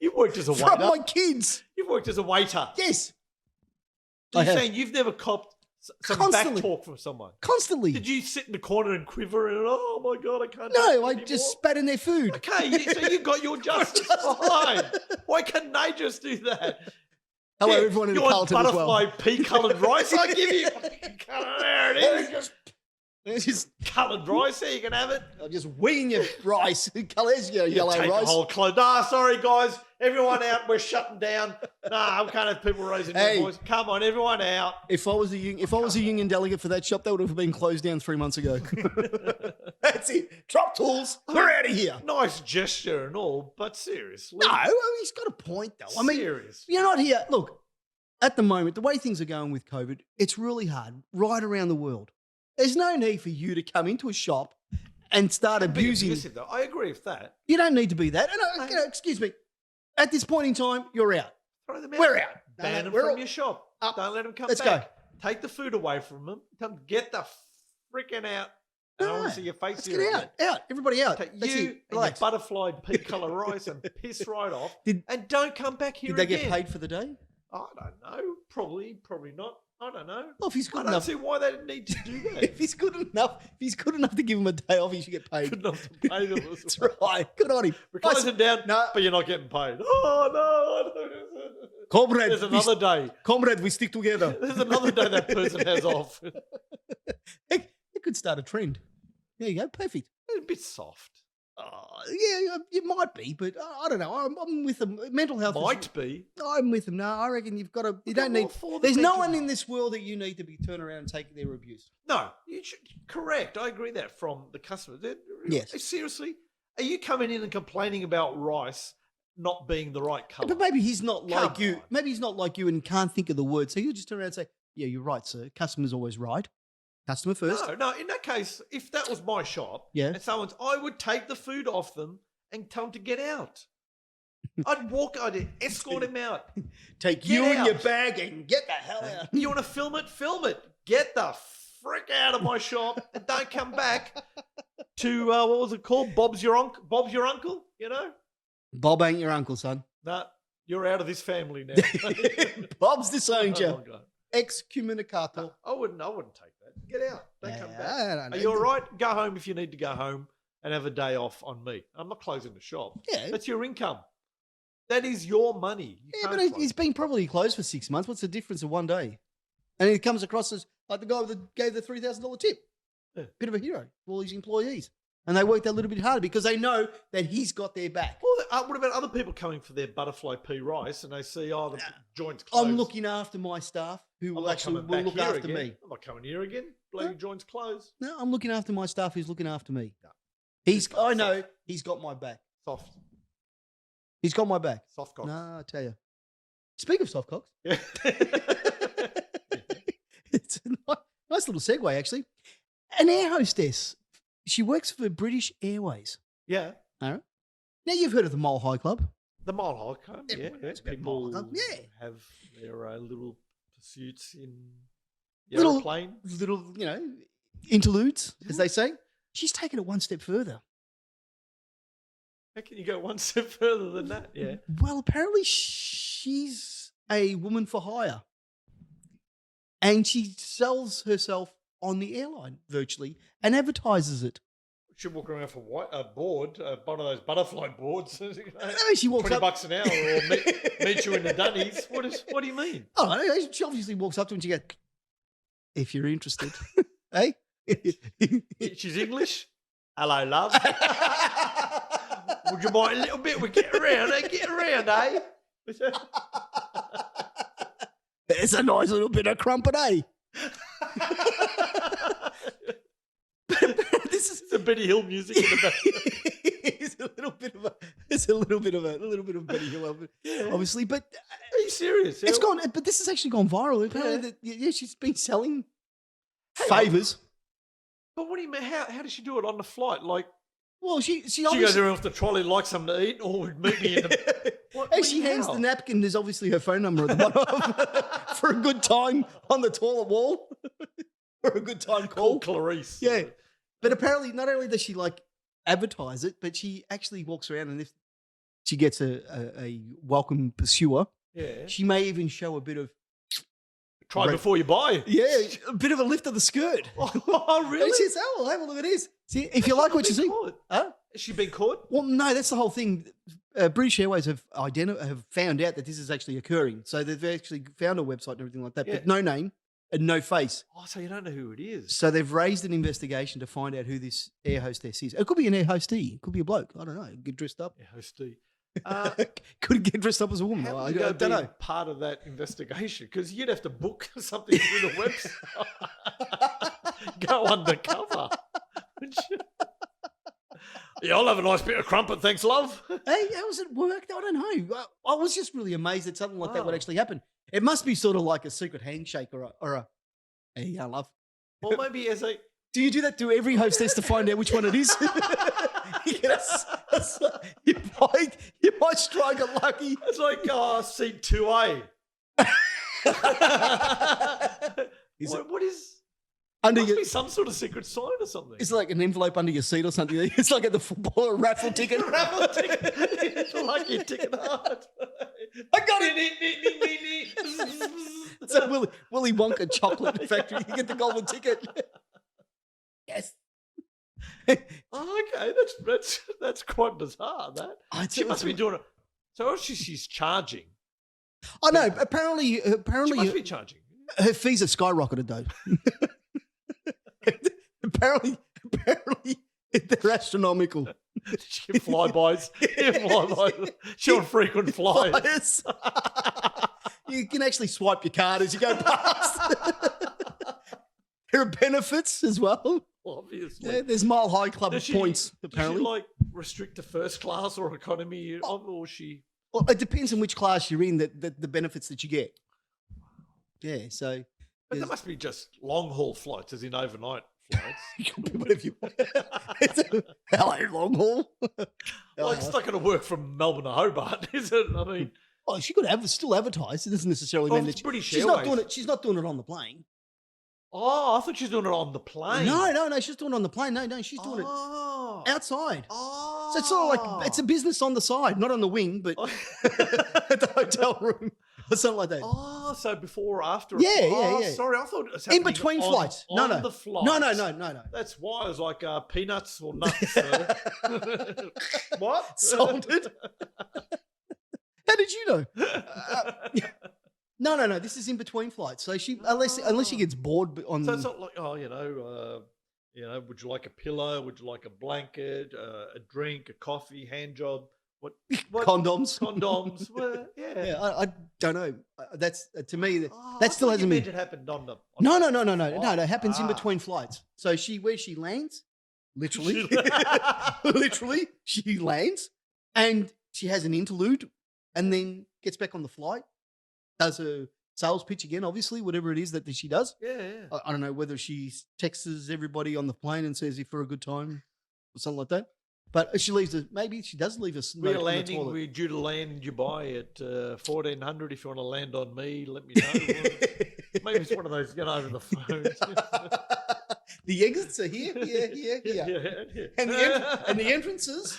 you've worked as a From waiter. my kids. You've worked as a waiter. Yes. You're I have. saying you've never copped some Constantly. back talk from someone. Constantly. Did you sit in the corner and quiver and, oh my God, I can't do No, this I anymore? just spat in their food. Okay, so you got your justice. Fine. Why couldn't they just do that? Hello, Yeah, everyone in you want Carlton as well. butterfly pea-coloured rice? I give you there it is. It's just, Coloured rice, there you can have it. I'll just wing your rice. Colours your You yellow take rice. the whole clothes. Nah, sorry guys, everyone out. We're shutting down. Nah, we can't have people raising their Hey. voice. Come on, everyone out. If I was a union delegate for that shop, that would have been closed down 3 months ago. That's it. Drop tools. We're out of here. Nice gesture and all, but seriously, No, he's got a point though. I mean, seriously. you're not here. Look, at the moment, the way things are going with COVID, it's really hard right around the world. There's no need for you to come into a shop and start abusing. Abusive, though. I agree with that. You don't need to be that. And, excuse me. At this point in time, you're out. Throw them out. We're out. Ban them We're from your shop. Don't let them come Let's back. go. Take the food away from them. Tell them, get the freaking out. I don't want to see your face Let's here get again. out. Everybody out. Take That's you it. and your Relax. butterfly pea colour rice and piss right off. And don't come back here Did they again. get paid for the day? I don't know. Probably not. I don't know. Well, if he's good I don't enough, see why they need to do that. if he's good enough to give him a day off, he should get paid. Good enough to pay them. That's right. Good on him. We're closing down, No. but you're not getting paid. Oh, no. Comrade, There's another day. Comrade, we stick together. There's another day that person has off. It could start a trend. There you go. Perfect. A bit soft. Yeah, it might be, but I don't know. I'm with them. Mental health Might be. I'm with them. No, I reckon you've got to. You don't need. There's no one in this world that you need to be turning around and taking their abuse. No, you should, correct. I agree that from the customer. Yes. Seriously, are you coming in and complaining about rice not being the right colour? But maybe he's not like Come you. on. Maybe he's not like you and can't think of the word. So you just turn around and say, "Yeah, you're right, sir. Customer's always right. Customer first." No. In that case, if that was my shop, Yeah. and I would take the food off them and tell them to get out. I'd escort him out. Take Get you and your out. bag and get the hell out. You want to film it? Film it. Get the frick out of my shop and don't come back to what was it called? Bob's your uncle. Bob's your uncle. You know? Bob ain't your uncle, son. Nah, you're out of this family now. Bob's disowned you. Oh, my God. Excommunicator. I wouldn't take that. Get out. Don't come back. I don't know. Are you all right? Go home if you need to go home and have a day off on me. I'm not closing the shop. Yeah. That's your income. That is your money. You Yeah, can't but close he's been probably closed for 6 months. What's the difference of one day? And he comes across as like the guy that gave the $3,000 tip. Yeah. Bit of a hero for all his employees. And they worked a little bit harder because they know that he's got their back. Well, what about other people coming for their butterfly pea rice and they see, the joint's closed? I'm looking after my staff who I'm will not actually coming will back look here after again. me. I'm not coming here again. Bloody joint's closed. No, I'm looking after my staff who's looking after me. No. I know he's got my back. Soft. He's got my back. Soft cocks. No, I tell you. Speak of soft cocks, Yeah. it's a nice little segue, actually. An air hostess. She works for British Airways. Yeah. All right. Now, you've heard of the Mole High Club. The Mile High Club. Yeah. Everyone knows about Mile People High Club. Yeah. have their little pursuits in the Little- aeroplane. Little, interludes, as they say. She's taken it one step further. How can you go one step further than that? Yeah. Well, apparently she's a woman for hire. And she sells herself on the airline virtually and advertises it. Should walk around for one of those butterfly boards. No, she walks $20 up. an hour, or meet you in the dunnies. What do you mean? Oh, she obviously walks up to him and she goes, "If you're interested." Hey? She's English. Hello, love. Would you mind a little bit? We get around, eh? It's a nice little bit of crumpet, eh? This is It's a Benny Hill music in the back. it's a little bit of Benny Hill, obviously, but Are you serious? it's gone. But this has actually gone viral. Apparently, she's been selling favors. But what do you mean? How does she do it on the flight? Like, Well, she she goes obviously. around with the trolley, like something to eat, or would meet me in the. Hey, she hands the napkin. There's obviously her phone number at the bottom for a good time on the toilet wall. For a good time Call call. Clarice. Yeah. But apparently, not only does she advertise it, but she actually walks around, and if she gets a welcome pursuer, Yeah. she may even show a bit of Try before you buy. a bit of a lift of the skirt. Oh, really? And she says, "Oh, well, have a look at this. See, if you like what you see." Huh? Has she been caught? Well, no, that's the whole thing. British Airways have found out that this is actually occurring, so they've actually found a website and everything like that, Yeah. but no name and no face. Oh, so you don't know who it is. So they've raised an investigation to find out who this air hostess is. It could be an air hostee. It could be a bloke. I don't know. Get dressed up. Yeah, hostie. Could get dressed up as a woman. How I would you don't know. part of that investigation? Because you'd have to book something through the website. Go undercover. Yeah, I'll have a nice bit of crumpet, thanks, love. Hey, how was it work? I don't know. I was just really amazed that something like that would Oh. actually happen. It must be sort of like a secret handshake or a hey, yeah, love. Or maybe as a... Do you do that to every hostess to find out which one it is? You might strike a lucky. It's like seat 2A. What is... Under Must your, be some sort of secret sign or something. it's like an envelope under your seat or something. It's like at the football raffle ticket. Raffle ticket. It's a lucky ticket hard. I got it. It's a Willy Wonka chocolate factory. You get the golden ticket. Yes. Oh, okay, that's quite bizarre. That she must be doing it. So obviously she's charging. I know. Apparently, She must be charging. her fees have skyrocketed though. apparently, they're astronomical. She can flybys. She's on frequent flyers. Flyers. You can actually swipe your card as you go past. There are benefits as well. Obviously. Yeah, there's Mile High Club Does she- points, Does apparently. she like restrict to first class or economy, or she? Well, it depends on which class you're in, the benefits that you get. Yeah, so But there's- that must be just long haul flights, as in overnight flights. you can be whatever you want. Hello, long haul. Like it's not going to work from Melbourne to Hobart, is it? I mean, Oh, she could still advertise. It doesn't necessarily mean it's that British she's not Airways. doing it. She's not doing it on the plane. I thought she was doing it on the plane. No, she's doing it on the plane. No, she's doing it outside. So it's sort of like it's a business on the side, not on the wing, but at the hotel room or something like that. Oh, so before or after? Yeah. Sorry, I thought it was In happening between on, flights. On No. the flight. No. That's why I was like peanuts or nuts. What? Salted. How did you know? No. This is in between flights. So she, unless she gets bored on. So it's not like would you like a pillow? Would you like a blanket? A drink? A coffee? Hand job? What? Condoms. Condoms. Well, yeah. Yeah, I don't know. That's to me. Oh, That still I thought hasn't you been. meant it happened on the. No. That happens in Ah. between flights. So where she lands, literally, literally, she lands, and she has an interlude, and then gets back on the flight, does a sales pitch again, obviously, whatever it is that she does. Yeah. I don't know whether she texts everybody on the plane and says if for a good time or something like that. But she leaves maybe she does leave us. We're landing. We're due to land in Dubai at 1400. If you want to land on me, let me know. Maybe it's one of those over the phone. The exits are here. Yeah. And the entrances.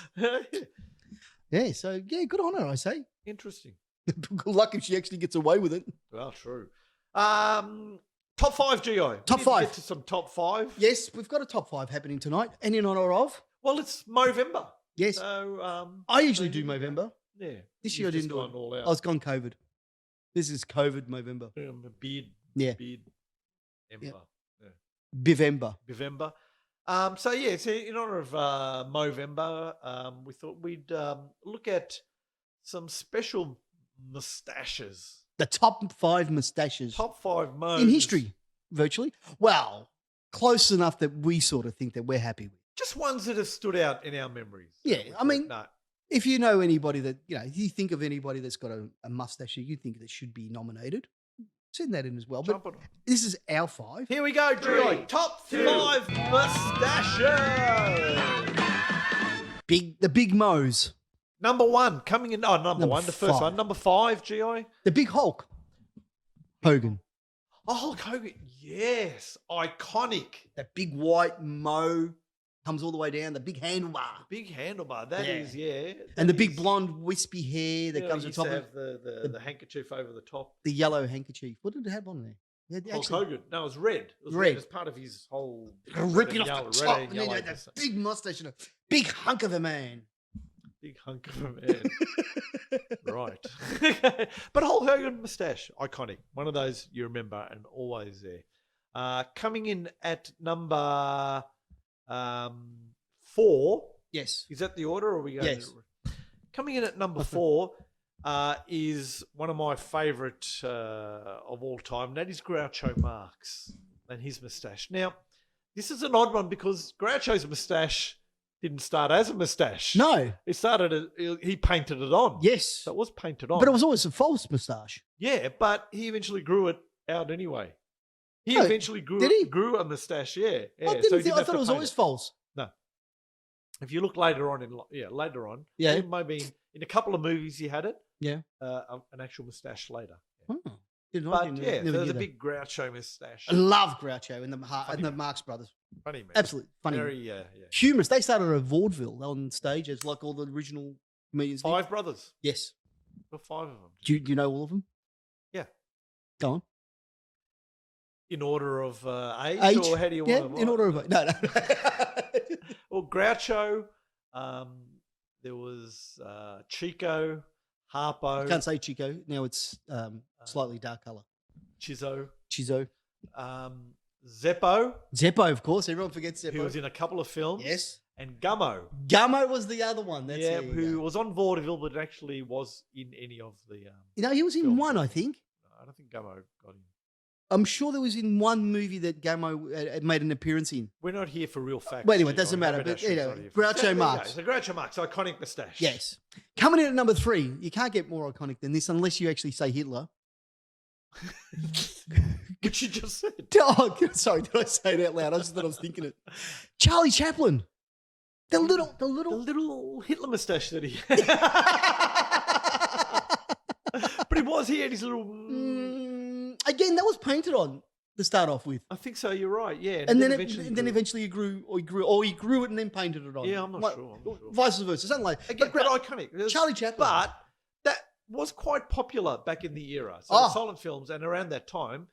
Yeah, so good on her, I say. Interesting. Good luck if she actually gets away with it. Well, true. Top 5, GI. Top We 5. Get to some top 5. Yes, we've got a top 5 happening tonight, and in honor of. Well, it's Movember. Yes, So I usually do Movember. Yeah. This year I didn't do it. All out. I was gone COVID. This is COVID Movember. Beard. Yeah. Beard. Ember. Yeah. Bivember. Bivember. So in honor of Movember, we thought we'd look at some special moustaches. The top 5 moustaches Top 5 modes in history, virtually. Well, close enough that we sort of think that we're happy with. Just ones that have stood out in our memories. Yeah, We I thought, mean, no. if you know anybody that, if you think of anybody that's got a mustache that you think that should be nominated, send that in as well. But Jump on. this is our 5. Here we go, Drew. Top 5 moustaches. The Big Mo's. Number 1 coming in. Oh, number 1, the first 5. one. Number 5, GI. The Big Hulk. Hogan. Oh, Hulk Hogan. Yes, iconic. That big white mo comes all the way down, the big handlebar. Big handlebar. That Yeah. is, yeah. And the That big is- blonde wispy hair that Yeah, comes he on used top to of have the handkerchief over the top. the yellow handkerchief. What did it have on there? Yeah, Hulk actually, Hogan. No, it was red. It was Red. as part of his whole ripping red off and the yellow- top, red and and then yellow. that big mustache and a big hunk of a man. Big hunk of a man. Right. But Hulk Hogan moustache, iconic. One of those you remember and always there. Coming in at number 4. Yes. Is that the order or are we going? Yes. Coming in at number 4 is one of my favourite of all time. And that is Groucho Marx and his moustache. Now, this is an odd one because Groucho's moustache didn't start as a moustache. No. It started. He painted it on. Yes. So it was painted on. But it was always a false moustache. Yeah, but he eventually grew it out anyway. He No, eventually did he? grew a moustache. Yeah. I, So he didn't think, didn't I have thought to it was paint always false. No. If you look later on, Yeah. it maybe in a couple of movies he had it. Yeah. An actual moustache later. Oh, didn't I? But Didn't- yeah, never there was knew a that. big Groucho moustache. I love Groucho and the Marx Brothers. Funny man. Absolutely funny. Very, yeah. Humorous. They started at vaudeville on stage as like all the original comedians. did. 5 brothers. Yes. There were 5 of them. Do you know all of them? Yeah. Go on. In order of age, Age? or how do you Yeah, want to? in order of no. Well, Groucho. There was Chico, Harpo, Can't say Chico. Now it's slightly dark color. Chizzo, Zeppo, Zeppo, of course. Everyone forgets Zeppo. who was in a couple of films. Yes. And Gummo. Gummo was the other one. That's Yeah, there you who go. was on vaudeville, but actually was in any of the. You know, he was in films. one, I think. No, I don't think Gummo got in. I'm sure there was in one movie that Gummo made an appearance in. We're not here for real facts. Well, anyway, it Gio. doesn't matter, but, Haberdashery's you know, not here for- Groucho There you go. Marx. So Groucho Marx, iconic moustache. Yes. Coming in at number 3, you can't get more iconic than this unless you actually say Hitler. Which you just said. Oh, sorry, did I say it out loud? I just thought I was thinking it. Charlie Chaplin. The little. The little Hitler moustache that he had. But he had his little. Again, that was painted on to start off with. I think so. You're right. Yeah, And then eventually, eventually he grew it and then painted it on. Yeah, I'm not sure. Vice versa, something like. Again, but but iconic. There's- Charlie Chaplin. But that was quite popular back in the era. So Oh. silent films, and around that time,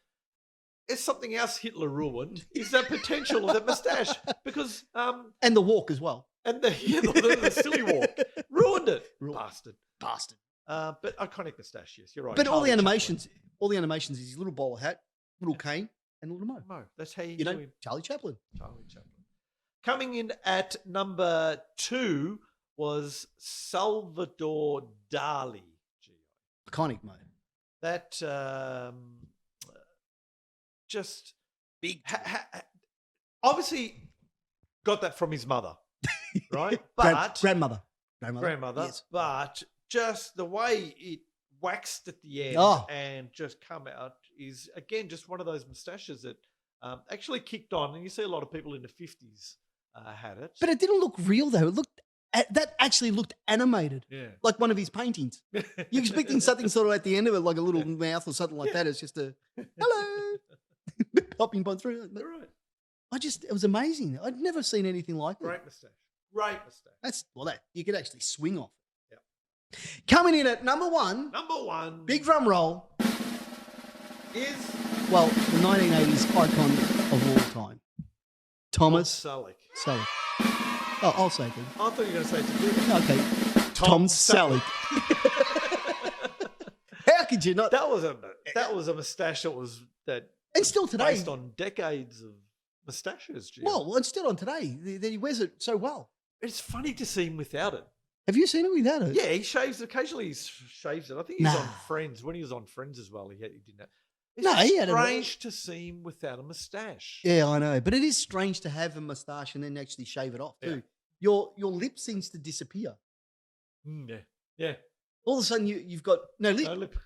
it's something else Hitler ruined is that potential of that moustache because and the walk as well. and the silly walk ruined it, bastard. But iconic moustache, yes, you're right. But all the Charlie animations is his little bowler hat, little cane, and a little mo. Chaplin. No, that's how You know, do him. Charlie Chaplin. Charlie Chaplin. Coming in at number 2 was Salvador Dali. Iconic, mate. That just Big. Obviously got that from his mother, right? But Grandmother. grandmother, Yes. but just the way it waxed at the end Oh. and just come out is again just one of those moustaches that actually kicked on, and you see a lot of people in the 50s had it. But it didn't look real though. That actually looked animated, yeah, like one of his paintings. You're expecting something sort of at the end of it, like a little mouth or something like that. It's just a hello, popping on through. But You're right. it was amazing. I'd never seen anything like it. Great moustache. Great moustache. That you could actually swing off. Yep. Coming in at number 1, Number 1 big drum roll, is well, the 1980s icon of all time, Thomas Selleck. Selleck. Oh, I'll say it then. I thought you were going to say it's a good. Okay, Tom Selleck. How could you not? That was a moustache that And still today. based on decades of moustaches. Gio. Well, and still on today, that he wears it so well. It's funny to see him without it. Have you seen it without it? Yeah, he shaves occasionally. He shaves it. I think he's Nah. on Friends. When he was on Friends as well, he did that. It's No, he had a- strange to see him without a moustache. Yeah, I know. But it is strange to have a moustache and then actually shave it off too. Your lip seems to disappear. Yeah. All of a sudden, you've got no lip. No lip.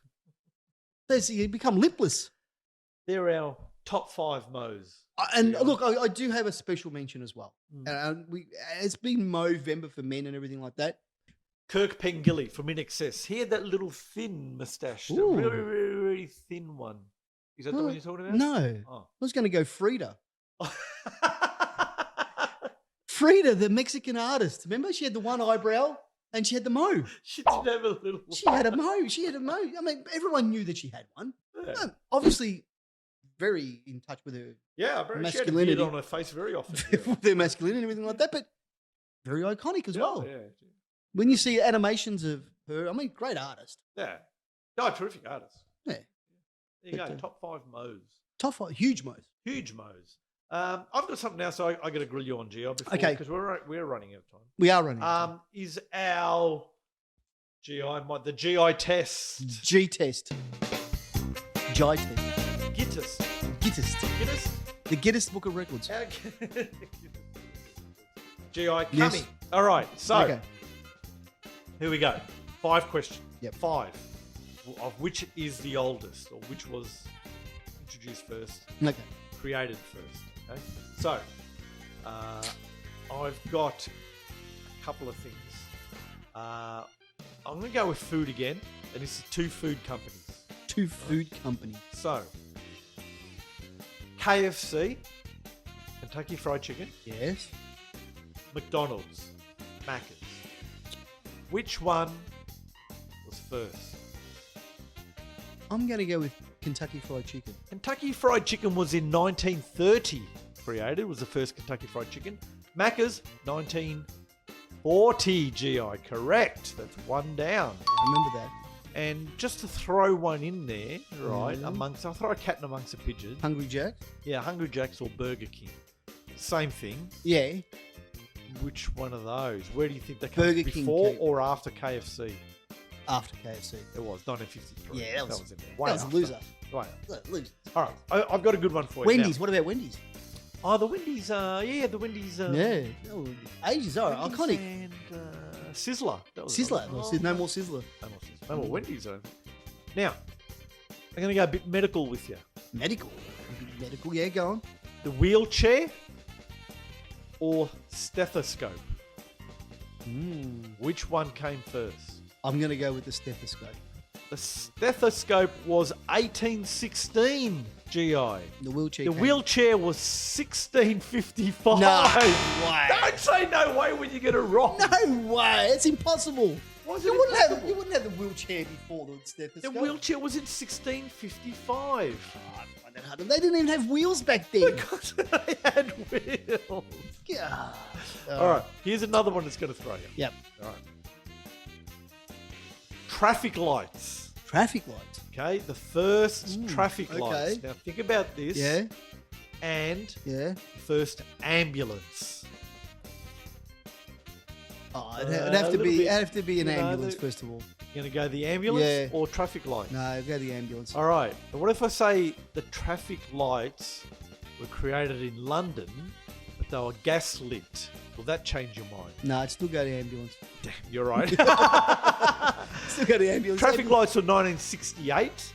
You become lipless. They're our top 5 mows. And Yeah. look, I do have a special mention as well. Mm. And it's been Movember for men and everything like that. Kirk Pengilly from In Excess. He had that little thin moustache. A Ooh. really, really, really thin one. Is that the one you're talking about? No. Oh. I was going to go Frida. Frida, the Mexican artist. Remember, she had the one eyebrow and she had the mo. She did have a little one. She had a mo. She had a mo. I mean, everyone knew that she had one. Yeah. Obviously, very in touch with her, Yeah, bro. She had a Masculinity. beard on her face very often. with their masculinity and everything like that, but very iconic as well. Yeah. When you see animations of her, I mean, great artist. Yeah. No, terrific artist. Yeah. There you But, go. Top 5 mows. Top 5, huge mo's. Huge mows. I've got something now, so I got to grill you on, Gio, before, Okay. because we're running out of time. We are running. out of time. Is our the GI test. G test. Gi test. Gittist. Gittist. Gittist? The Guinness Book of Records. Our- GI, coming. Yes. All right, so Okay. here we go. 5 questions. Yep. 5. Of which is the oldest, or which was introduced first, Okay. created first. Okay. So, I've got a couple of things. I'm going to go with food again, and this is 2 food companies. 2 food companies. So, KFC, Kentucky Fried Chicken, Yes. McDonald's, Macca's. Which one was first? I'm going to go with Kentucky Fried Chicken. Kentucky Fried Chicken was in 1930 created, was the first Kentucky Fried Chicken. Macca's, 1940 GI, correct. That's 1 down. I remember that. And just to throw one in there, right, Mhm. I'll throw a cat in amongst the pigeons. Hungry Jack? Yeah, Hungry Jack's or Burger King. Same thing. Yeah. Which one of those? Where do you think they came Burger King before came- or after KFC? After KFC. It was 1953. Yeah, that was in there. That Way was a after. loser. Way Loser. All right, I've got a good one for you. Wendy's. What about Wendy's? Now. Oh, the Wendy's. Yeah, the Wendy's. Yeah. Oh, ages. All right. Wendy's Iconic. And Sizzler. That was Sizzler. another one. No more Sizzler. No more Sizzler. No more Wendy's. Now, I'm going to go a bit medical with you. Medical. Medical. Yeah, go on. The wheelchair or stethoscope? Which one came first? I'm going to go with the stethoscope. The stethoscope was 1816 GI. The wheelchair. The came- wheelchair was 1655. No way. Don't say no way when you get it wrong. No way. It's impossible. Why is You it wouldn't have impossible? the wheelchair before the The stethoscope. wheelchair was in 1655. Oh, I find that hard. They didn't even have wheels back then. Because they had wheels. God. All right, here's another one that's going to throw you. Yep. All right. Traffic lights. Traffic lights. Okay, the first traffic okay. lights. Now think about this. Yeah. And Yeah. the first ambulance. Oh, it'd have to little be. bit, It'd have to be an you know, ambulance the- first of all. You going to go the ambulance Yeah. or traffic lights? No, go the ambulance. All right. And what if I say the traffic lights were created in London, but they were gas lit? Will that change your mind? No, I'd still go the ambulance. Damn, you're right. Still go the ambulance. Traffic lights were 1968.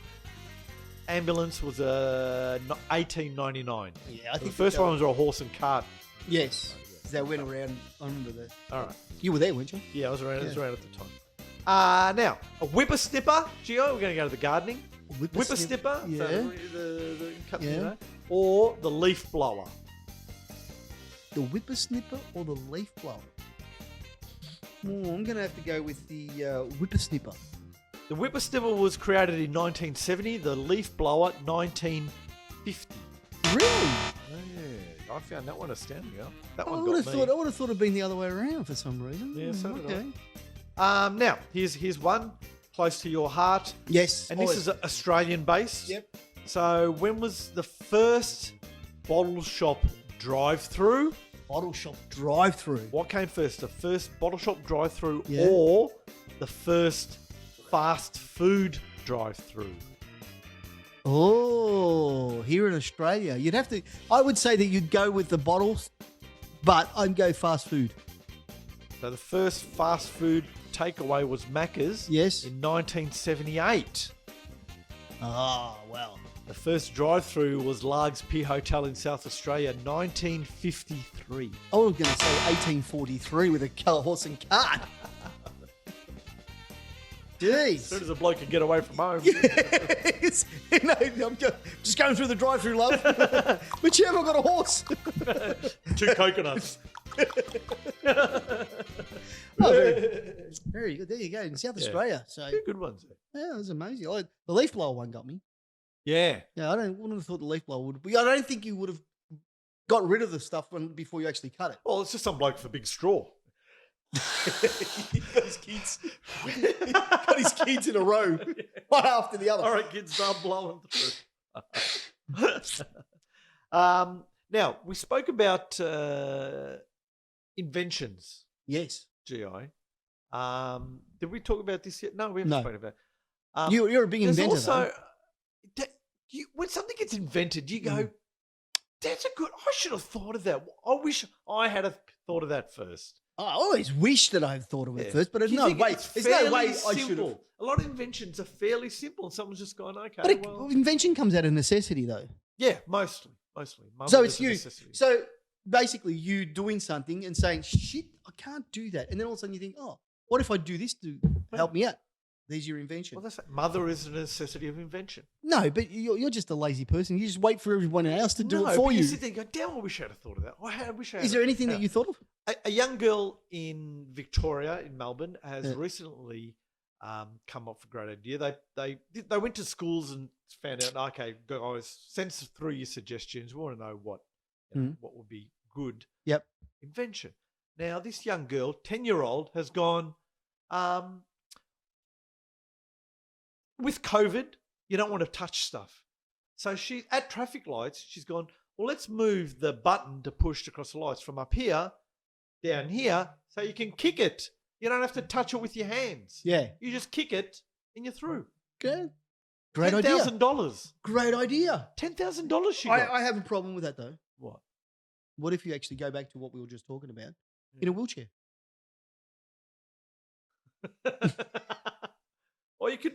Ambulance was 1899. Yeah, I The think first one was a horse and cart. Yes, they went around. I remember that. All right. You were there, weren't you? Yeah, I was around. I was Yeah. around at the time. Now a whippersnipper. Gio, we're going to go to the gardening. Whippersnipper. Yeah. So the cut, Yeah. you know, or the leaf blower. The whippersnipper or the leaf blower? Oh, I'm going to have to go with the whippersnipper. The whippersnipper was created in 1970. The leaf blower 1950. Really? Oh, yeah, I found that one astounding. Huh? That I one would got have me. thought. I would have thought it'd been the other way around for some reason. Yeah, so did I. okay. Now here's one close to your heart, Yes. and this is Australian based. Yep. So when was the first bottle shop drive-through? Bottle shop drive-through. What came first, the first bottle shop drive-through Yeah. or the first fast food drive-through? Oh, here in Australia, you'd have to. I would say that you'd go with the bottles, but I'd go fast food. So the first fast food takeaway was Macca's. Yes. In 1978. Oh, well. The first drive-through was Largs Pier Hotel in South Australia, 1953. I was going to say 1843 with a horse and cart. As soon Jeez. as a bloke could get away from home. It's- I'm just going through the drive-through, love. But you haven't got a horse. 2 coconuts. Oh, very good. There you go. In South Yeah. Australia. So, Good ones. yeah, it was amazing. The leaf blower one got me. Yeah. Yeah, wouldn't have thought the leaf blower would. I don't think you would have got rid of the stuff before you actually cut it. Well, it's just some bloke with a big straw. He got his kids. Got his kids in a row, one after the other. All right, kids, start blowing through. Now, we spoke about inventions, Yes. GI. Did we talk about this yet? No, we haven't No. spoken about it. You're a big There's inventor. also, though. when something gets invented, you go, That's a good. I should have thought of that. I wish I had thought of that first. I always wish that I'd thought of it Yeah. first, but You no think way. it's There's no fairly way I should have. simple. A lot of inventions are fairly simple, and someone's just gone, okay, But well, invention comes out of necessity, though. yeah, mostly. So Mum it's is a you. necessity. So basically, you doing something and saying, "Shit, I can't do that," and then all of a sudden you think, "Oh, what if I do this to help me out?" There's your invention. Well, that's mother is a necessity of invention. No, but you're just a lazy person. You just wait for everyone else to do No, it for but you. you sit there and go, damn, I wish I had thought of that. I wish I had. Is there anything that you thought of? A young girl in Victoria, in Melbourne, has Yeah. recently come up with a great idea. They went to schools and found out, okay, guys, send us through your suggestions. We want to know what what would be good Yep. invention. Now, this young girl, 10-year-old, has gone, with COVID, you don't want to touch stuff. So she, at traffic lights, she's gone, well, let's move the button to push across the lights from up here down here so you can kick it. You don't have to touch it with your hands. Yeah. You just kick it and you're through. Good. Great idea. $10,000. Great idea. $10,000 she got. I have a problem with that though. What? What if you actually go back to what we were just talking about in a wheelchair? Or you could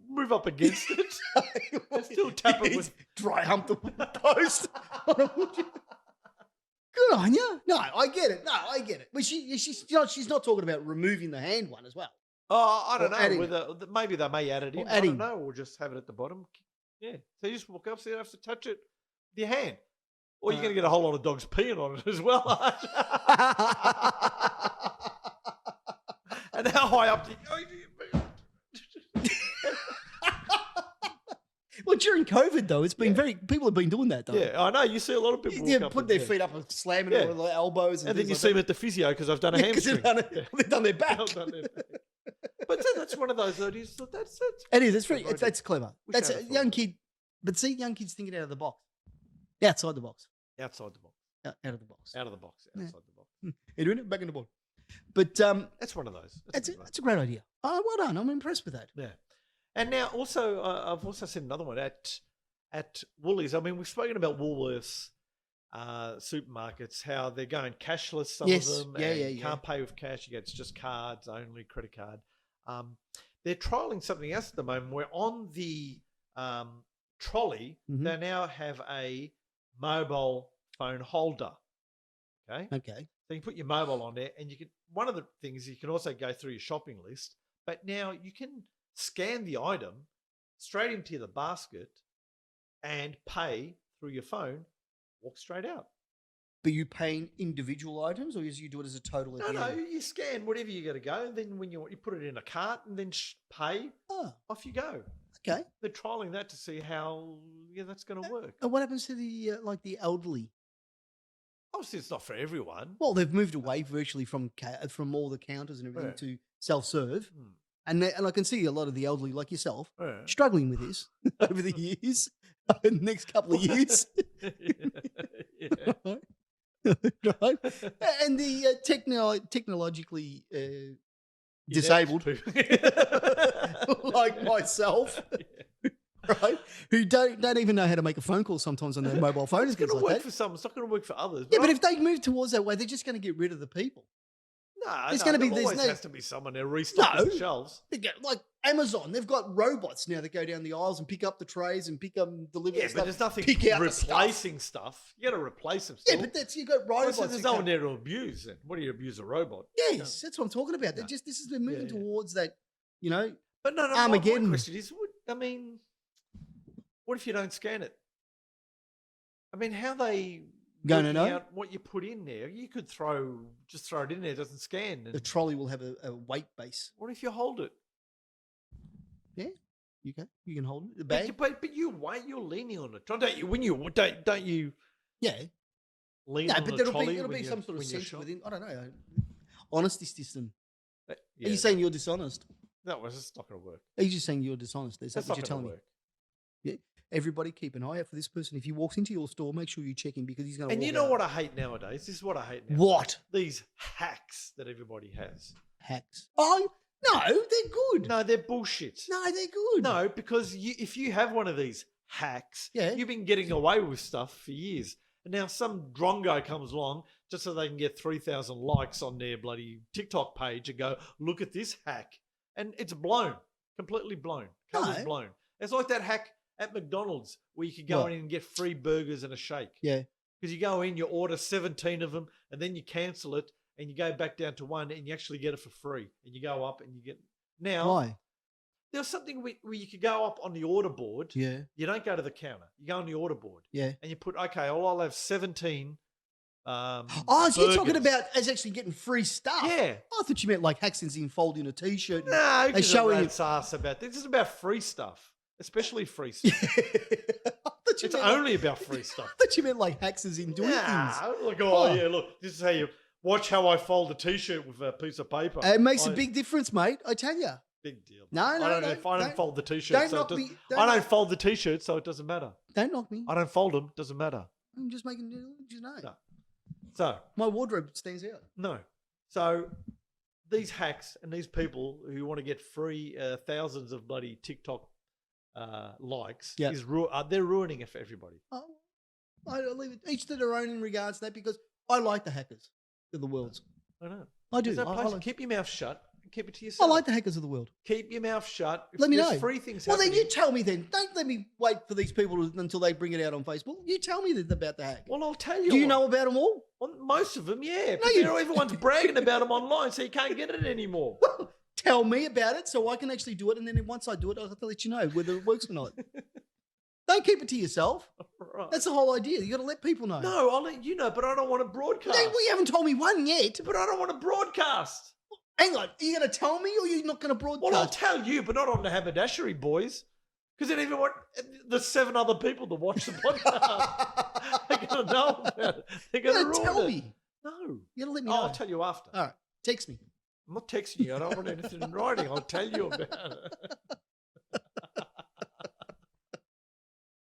move up against it. And still tap it with dry hump the post on a wheelchair. Good on you. No, I get it. But she's not talking about removing the hand one as well. Oh, I don't Or adding know. Maybe they may add it in. I don't know. Or just have it at the bottom. Yeah. So you just walk up, so you don't have to touch it with your hand. Or you're going to get a whole lot of dogs peeing on it as well. And how high up do you go? Well, during COVID though, it's been people have been doing that though. Yeah, I know. You see a lot of people walk up put and, their feet up and slamming it with their elbows. And then you see them at the physio because I've done a hamstring. They've done their back. But that's one of those ideas. That's It is. It's very. That's clever. Wish That's I a had thought young of it. kid. But see, young kids thinking out of the box, outside the box, outside the box. out of the box. Out of the box. Outside the box. You're doing it back in the box. But That's one of those. that's a great idea. Oh, well done. I'm impressed with that. Yeah. And now also, I've also seen another one at Woolies. I mean, we've spoken about Woolworths supermarkets, how they're going cashless, some Yes. of them. Yeah, and yeah, you yeah. can't pay with cash. It's just cards only, credit card. They're trialing something else at the moment where on the trolley, Mhm. they now have a mobile phone holder. Okay. Okay. So you put your mobile on there, and you can. One of the things you can also go through your shopping list, but now you can scan the item straight into the basket and pay through your phone. Walk straight out. But you paying individual items, or you do it as a total? At No, the end? you scan whatever you got to go. Then when you put it in a cart and then pay, Oh, off you go. okay. They're trialing that to see how that's going to work. And what happens to the the elderly? Obviously, it's not for everyone. Well, they've moved away virtually from all the counters and everything to self-serve, and I can see a lot of the elderly, like yourself, Yeah. struggling with this over the years, the next couple of years, Yeah. right? And the technologically disabled, like myself, right? Who don't even know how to make a phone call sometimes on their mobile phone. It's and going things to like work that. for some. It's not going to work for others. Yeah, but if they move towards that way, they're just going to get rid of the people. there's gonna be- there there's always no- has to be someone there restocking the shelves. They get, like Amazon, they've got robots now that go down the aisles and pick up the trays and pick up and deliver Yeah, the but stuff. there's nothing pick out the stuff. replacing stuff. You got to replace them. Yeah, Still. but you've got Well, robots. so there's who no one come- there to abuse. Then what do you abuse a robot? Yes, that's what I'm talking about. No. This has been moving Yeah, yeah. towards that, you know. But no. Armageddon. My question is, what if you don't scan it? I mean, how they Going to working know? out what you put in there? You could just throw it in there. It doesn't scan. The And trolley will have a weight base. what if you hold it? Yeah, you can hold it. The But bag. you, but you wait. You're leaning on it, don't you? When you don't you Yeah. lean No, on but the there'll trolley be when some sort of when you're sense shot? within. I don't know. Honesty system. Are Yeah, you saying you're dishonest? that was just not going to work. Are you just saying you're dishonest? Is that That's what not you're telling going to me? work. Everybody keep an eye out for this person. If he walks into your store, make sure you check him because he's going to. And you know what I hate nowadays? This is what I hate now. What? These hacks that everybody has. Hacks. Oh no, they're good. No, they're bullshit. No, they're good. No, because if you have one of these hacks, Yeah. you've been getting away with stuff for years. And now some drongo comes along just so they can get 3,000 likes on their bloody TikTok page and go, look at this hack. And it's blown, completely blown. Cover's No. blown. It's like that hack at McDonald's where you could go What? in and get free burgers and a shake. Yeah. Because you go in, you order 17 of them, and then you cancel it, and you go back down to one, and you actually get it for free. And you go up, and you get... Now, Why? there was something where you could go up on the order board. Yeah. You don't go to the counter. You go on the order board. Yeah. And you put, okay, well, I'll have 17 Oh, so you're talking burgers. about as actually getting free stuff? Yeah. I thought you meant like hacks in folding a t-shirt. and- No, and because showing it's ass about this. This is about free stuff, especially free stuff. I thought you It's meant only about free stuff. I thought you meant like hacks in doing things. Like, Oh. yeah, look, this is how you watch how I fold a t-shirt with a piece of paper. It makes I- a big difference, mate. I tell you. big deal. No, I don't no, if I don't don't- fold the t-shirt, don't so it knock doesn't, me- I don't fold the t-shirt, so it doesn't matter. Don't knock me. I don't fold them, doesn't matter. I'm just making you know. No. So My wardrobe stands out. no. So these hacks and these people who want to get free thousands of bloody TikTok likes Yeah. they're ruining it for everybody. Oh, I leave it each to their own in regards to that because I like the hackers of the world. I know. I do. There's no I place- like, keep your mouth shut and keep it to I yourself. like the hackers of the world. Keep your mouth shut. If Let me there's know. free things Well, then happening. you tell me then. Don't let me wait for these people until they bring it out on Facebook. You tell me about the hack. Well, I'll tell you. Do you what. know about them all? Well, most of them, yeah. No, But you- everyone's bragging about them online, so you can't get it anymore. Well, tell me about it so I can actually do it. And then once I do it, I'll have to let you know whether it works or not. Don't keep it to yourself. Right. That's the whole idea. You got to let people know. No, I'll let you know, but I don't want to broadcast. No, well, you haven't told me one yet. But I don't want to broadcast. Hang on. Are you going to tell me or are you not going to broadcast? Well, I'll tell you, but not on the Haberdashery boys. Because then even the 7 other people that watch the podcast, they're going to know about it. They're You going to got to ruin tell it. me. No. You got to let me Oh, know. I'll tell you after. All right. Text me. I'm not texting you. I don't want anything in writing. I'll tell you about it.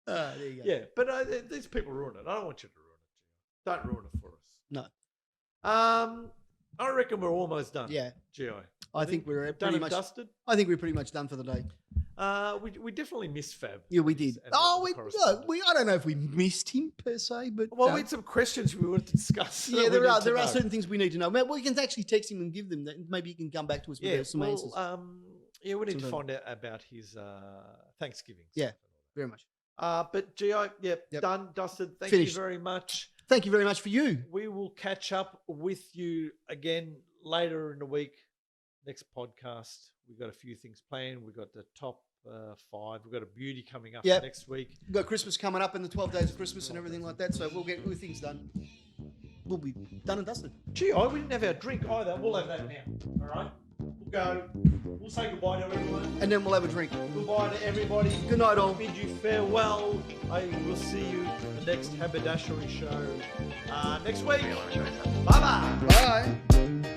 There you go. Yeah, but these people ruin it. I don't want you to ruin it. Don't ruin it for us. No. I reckon we're almost done. Yeah. GI. I think we're done pretty and much. dusted. I think we're pretty much done for the day. We definitely missed Fab. Yeah, we did. And Oh, the we correspondent. I don't know if we missed him per se, but Well, we had some questions we wanted to discuss. yeah, that we there are need to know. certain things we need to know. We can actually text him and give them that. Maybe he can come back to us with some answers. Yeah, we need to Sometime. find out about his Thanksgiving. Yeah. stuff. Very much. But GI, Yep. done, dusted. Thank Finished. you very much. Thank you very much for you. We will catch up with you again later in the week. Next podcast, we've got a few things planned. We've got the top 5. We've got a beauty coming up Yep. next week. We've got Christmas coming up and the 12 days of Christmas and everything like that. So we'll get things done. We'll be done and dusted. GI, we didn't have our drink either. We'll have that now. All right? We'll go. We'll say goodbye to everyone. And then we'll have a drink. Goodbye to everybody. Good night, all. Bid you farewell. I will see you at the next Haberdashery show next week. Bye-bye. Bye.